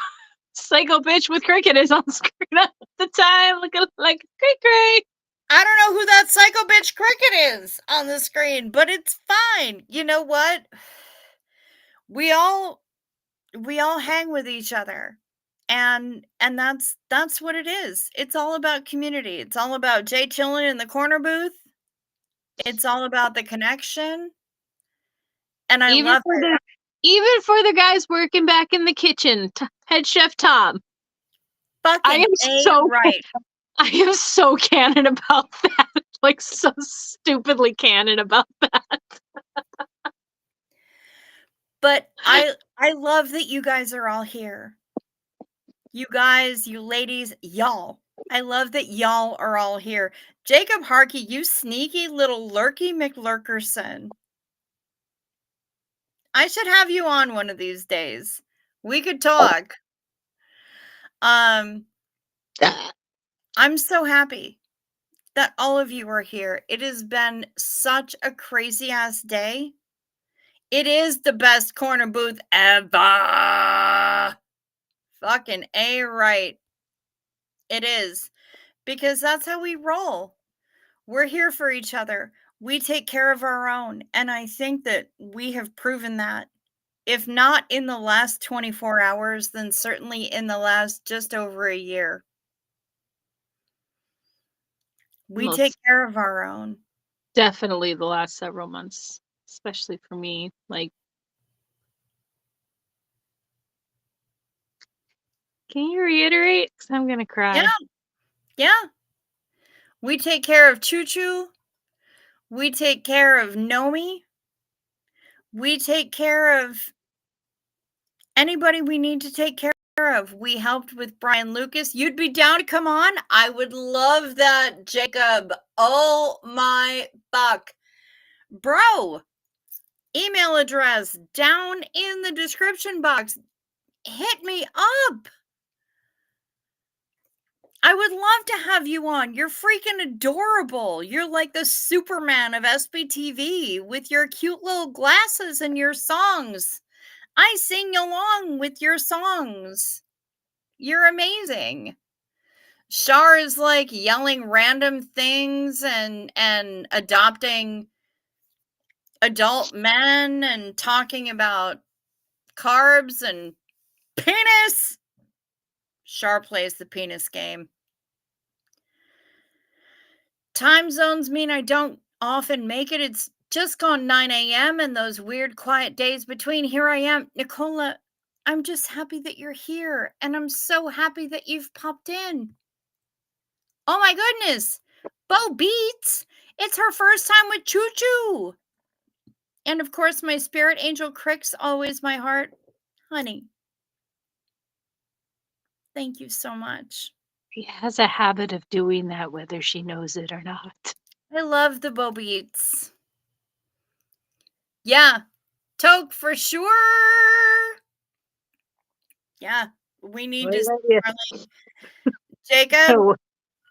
psycho bitch with cricket is on screen at the time. Looking like cray. I don't know who that psycho bitch cricket is on the screen, but it's fine. You know what? We all hang with each other. And that's what it is. It's all about community. It's all about Jay chilling in the corner booth. It's all about the connection. And I love it. Even for the guys working back in the kitchen, head chef Tom. Fucking right. I am so canon about that. Like so stupidly canon about that. But I love that you guys are all here. You guys, you ladies, y'all. I love that y'all are all here. Jacob Harkey, you sneaky little lurky McLurkerson. I should have you on one of these days. We could talk. I'm so happy that all of you are here. It has been such a crazy ass day. It is the best corner booth ever. Fucking A right. It is. Because that's how we roll. We're here for each other. We take care of our own. And I think that we have proven that. If not in the last 24 hours, then certainly in the last just over a year. We take care of our own. Definitely the last several months, especially for me. Like, can you reiterate? Because I'm going to cry. Yeah. We take care of Choo Choo. We take care of Nomi. We take care of anybody we need to take care of. We helped with Brian Lucas. You'd be down to come on? I would love that, Jacob. Oh my fuck. Bro, email address down in the description box. Hit me up. I would love to have you on. You're freaking adorable. You're like the Superman of SBTV with your cute little glasses and your songs. I sing along with your songs. You're amazing. Shar is like yelling random things and adopting adult men and talking about carbs and penis. Shar plays the penis game. Time zones mean I don't often make it. It's just gone 9 a.m. and those weird quiet days between. Here I am. Nicola, I'm just happy that you're here. And I'm so happy that you've popped in. Oh my goodness. Bo Beats. It's her first time with Choo Choo. And of course, my spirit angel Crick's always my heart. Honey. Thank you so much. She has a habit of doing that whether she knows it or not. I love the Bo Beats. Yeah. Toke for sure. Yeah. We need to see Marlene. Jacob.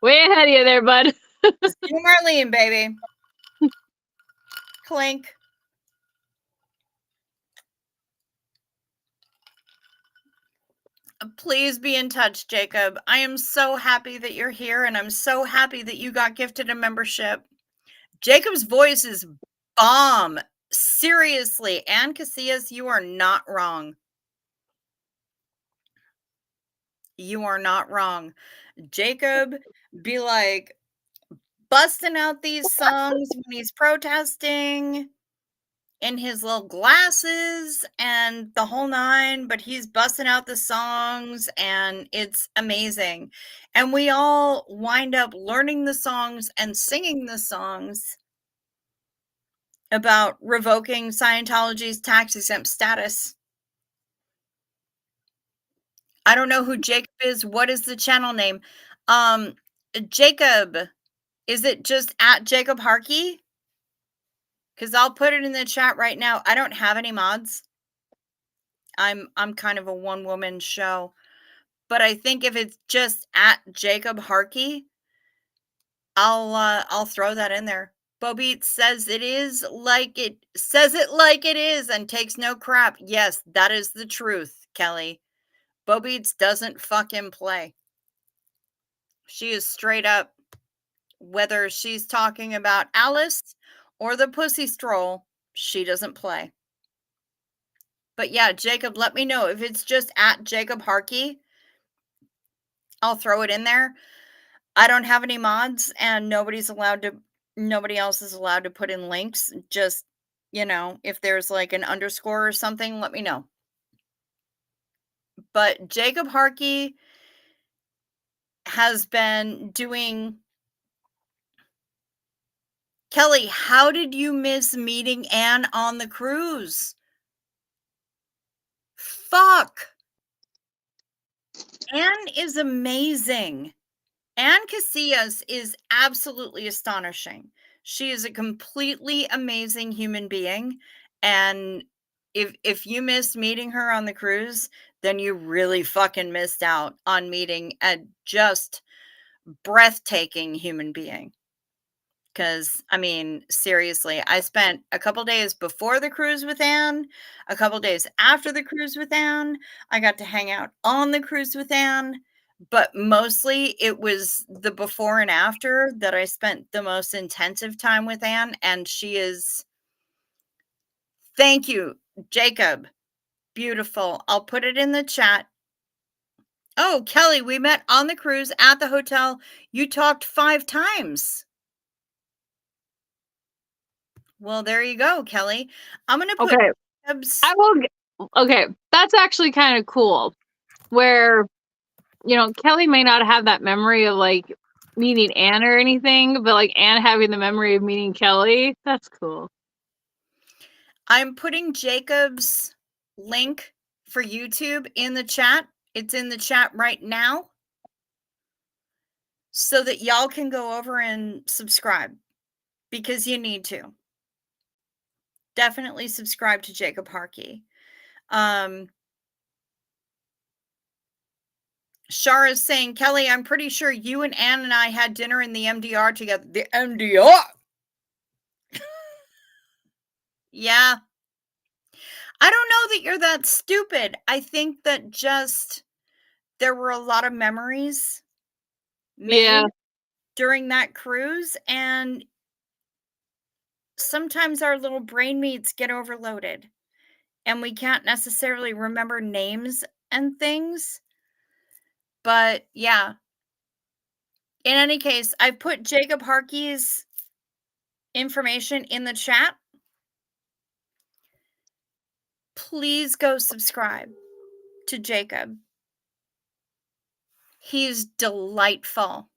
Way ahead of you there, bud. See Marlene, baby. Clink. Please be in touch, Jacob. I am so happy that you're here, and I'm so happy that you got gifted a membership. Jacob's voice is bomb. Seriously, Ann Casillas, you are not wrong. You are not wrong. Jacob be like busting out these songs when he's protesting in his little glasses and the whole nine, but he's busting out the songs and it's amazing. And we all wind up learning the songs and singing the songs about revoking Scientology's tax-exempt status. I don't know who Jacob is. What is the channel name? Jacob, is it just at Jacob Harkey? Because I'll put it in the chat right now. I don't have any mods. I'm kind of a one-woman show. But I think if it's just at Jacob Harkey, I'll throw that in there. Bobeat says it is like it says it like it is and takes no crap. Yes, that is the truth, Kelly. Bobeats doesn't fucking play. She is straight up, whether she's talking about Alice or the Pussy Stroll, she doesn't play. But yeah, Jacob, let me know if it's just at Jacob Harkey. I'll throw it in there. I don't have any mods and nobody else is allowed to put in links. Just, if there's like an underscore or something, let me know. But Jacob Harkey has been doing. Kelly, how did you miss meeting Anne on the cruise? Fuck. Anne is amazing. Anne Casillas is absolutely astonishing. She is a completely amazing human being. And if you missed meeting her on the cruise, then you really fucking missed out on meeting a just breathtaking human being. Because, seriously, I spent a couple days before the cruise with Anne, a couple days after the cruise with Anne. I got to hang out on the cruise with Anne, but mostly it was the before and after that I spent the most intensive time with Anne, and she is... Thank you, Jacob. Beautiful. I'll put it in the chat. Oh, Kelly, we met on the cruise at the hotel. You talked 5 times. Well, there you go, Kelly. I'm going to put... Okay. Okay, that's actually kind of cool. Where, Kelly may not have that memory of like meeting Anne or anything, but like Anne having the memory of meeting Kelly. That's cool. I'm putting Jacob's link for YouTube in the chat. It's in the chat right now so that y'all can go over and subscribe because you need to. Definitely subscribe to Jacob Harkey. Shar is saying, Kelly, I'm pretty sure you and Ann and I had dinner in the MDR together. The MDR? Yeah. I don't know that you're that stupid. I think that just there were a lot of memories made during that cruise, and sometimes our little brain meats get overloaded and we can't necessarily remember names and things. But yeah. In any case, I put Jacob Harkey's information in the chat. Please go subscribe to Jacob. He's delightful.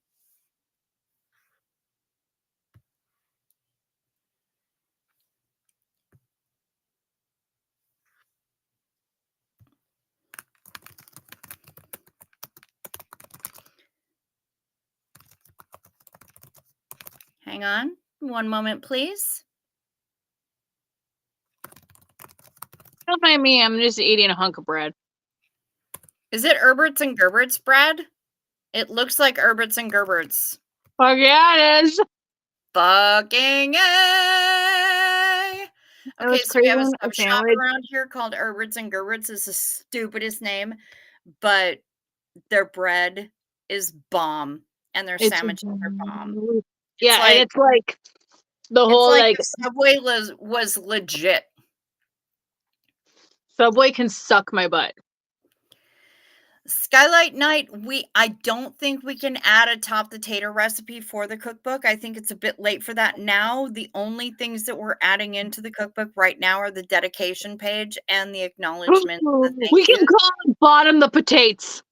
Hang on one moment, please. Don't mind me. I'm just eating a hunk of bread. Is it Herbert's and Gerbert's bread? It looks like Herbert's and Gerbert's. Fuck yeah, it is. Fucking A. Okay, so we have a shop around here called Herbert's and Gerbert's. It's the stupidest name, but their bread is bomb and their sandwiches are bomb. Yeah, and it's like the whole like Subway was legit. Subway can suck my butt. Skylight Night, I don't think we can add a top the tater recipe for the cookbook. I think it's a bit late for that now. The only things that we're adding into the cookbook right now are the dedication page and the acknowledgement. We can call it bottom the potatoes.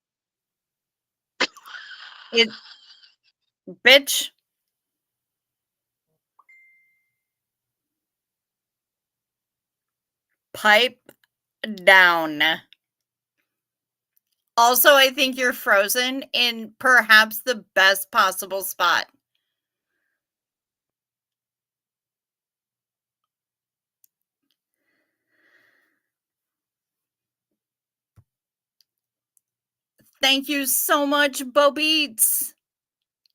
Bitch. Pipe down. Also, I think you're frozen in perhaps the best possible spot. Thank you so much, Bo Beats.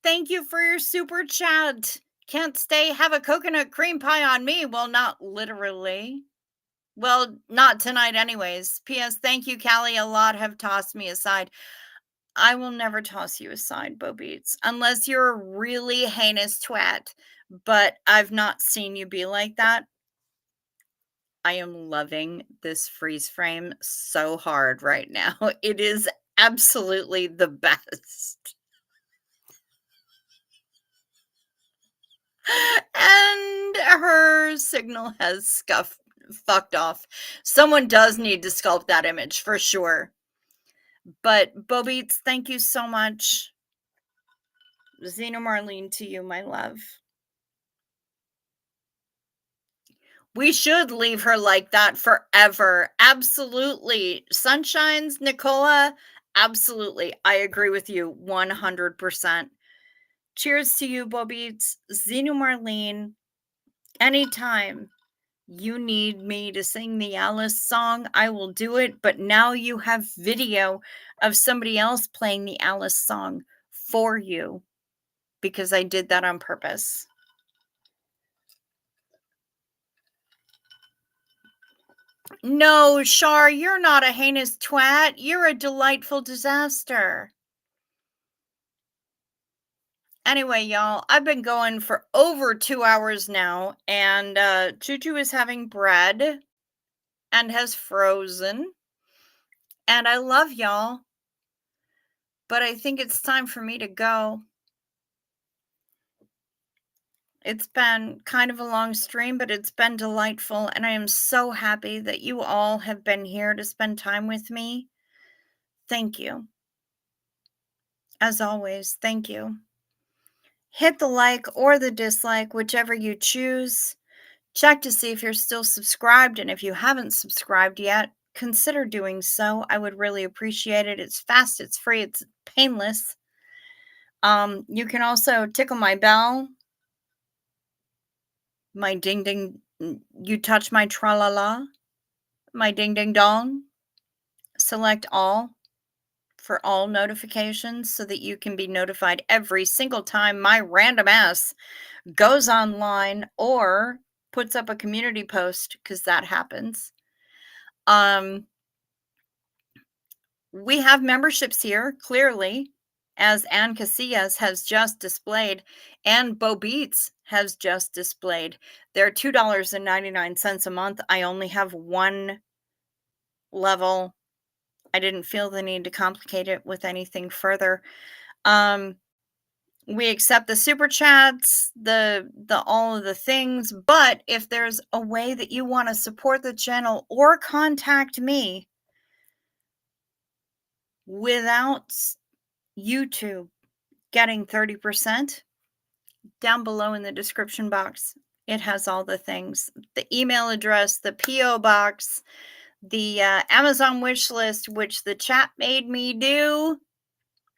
Thank you for your super chat. Can't stay, have a coconut cream pie on me. Well, not literally. Well, not tonight anyways. P.S. Thank you, Callie. A lot have tossed me aside. I will never toss you aside, Bo Beats, unless you're a really heinous twat. But I've not seen you be like that. I am loving this freeze frame so hard right now. It is absolutely the best. And her signal has fucked off. Someone does need to sculpt that image for sure. But Bo Beats, thank you so much. Zena Marlene to you, my love. We should leave her like that forever. Absolutely. Sunshines, Nicola, absolutely. I agree with you 100%. Cheers to you, Bobbeats. Zenu Marlene, anytime you need me to sing the Alice song, I will do it. But now you have video of somebody else playing the Alice song for you because I did that on purpose. No, Shar, you're not a heinous twat. You're a delightful disaster. Anyway, y'all, I've been going for over 2 hours now, and Choo-Choo is having bread and has frozen. And I love y'all, but I think it's time for me to go. It's been kind of a long stream, but it's been delightful, and I am so happy that you all have been here to spend time with me. Thank you. As always, thank you. hit the like or the dislike, whichever you choose. Check to see if you're still subscribed, and if you haven't subscribed yet, consider doing so. I would really appreciate it. It's fast, it's free, it's painless. You can also tickle my bell, my ding ding, you touch my tra la la, my ding ding dong. Select all for all notifications so that you can be notified every single time my random ass goes online or puts up a community post, because that happens. We have memberships here, clearly, as Ann Casillas has just displayed, and Bo Beats has just displayed. They're $2.99 a month. I only have one level. I didn't feel the need to complicate it with anything further. We accept the super chats, the all of the things, but if there's a way that you want to support the channel or contact me without YouTube getting 30%, down below in the description box, it has all the things. The email address, the P.O. box, the Amazon wish list, which the chat made me do.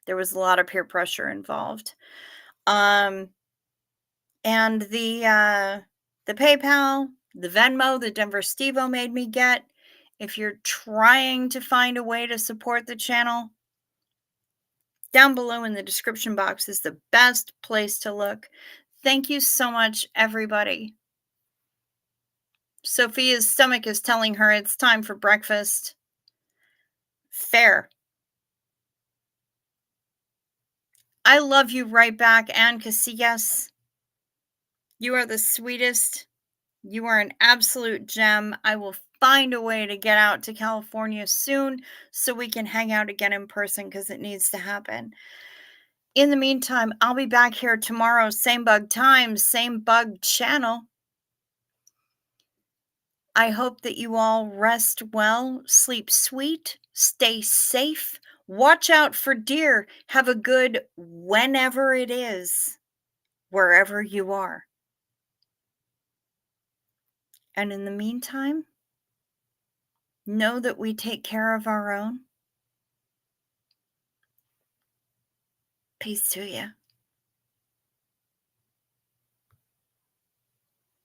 There was a lot of peer pressure involved. And the PayPal, the Venmo, the Denver Stevo made me get. If you're trying to find a way to support the channel, down below in the description box is the best place to look. Thank you so much, everybody. Sophia's stomach is telling her it's time for breakfast. Fair. I love you right back, Ann Casillas. You are the sweetest. You are an absolute gem. I will find a way to get out to California soon so we can hang out again in person, because it needs to happen. In the meantime, I'll be back here tomorrow, same bug time, same bug channel. I hope that you all rest well, sleep sweet, stay safe, watch out for deer, have a good whenever it is, wherever you are. And in the meantime, know that we take care of our own. Peace to you.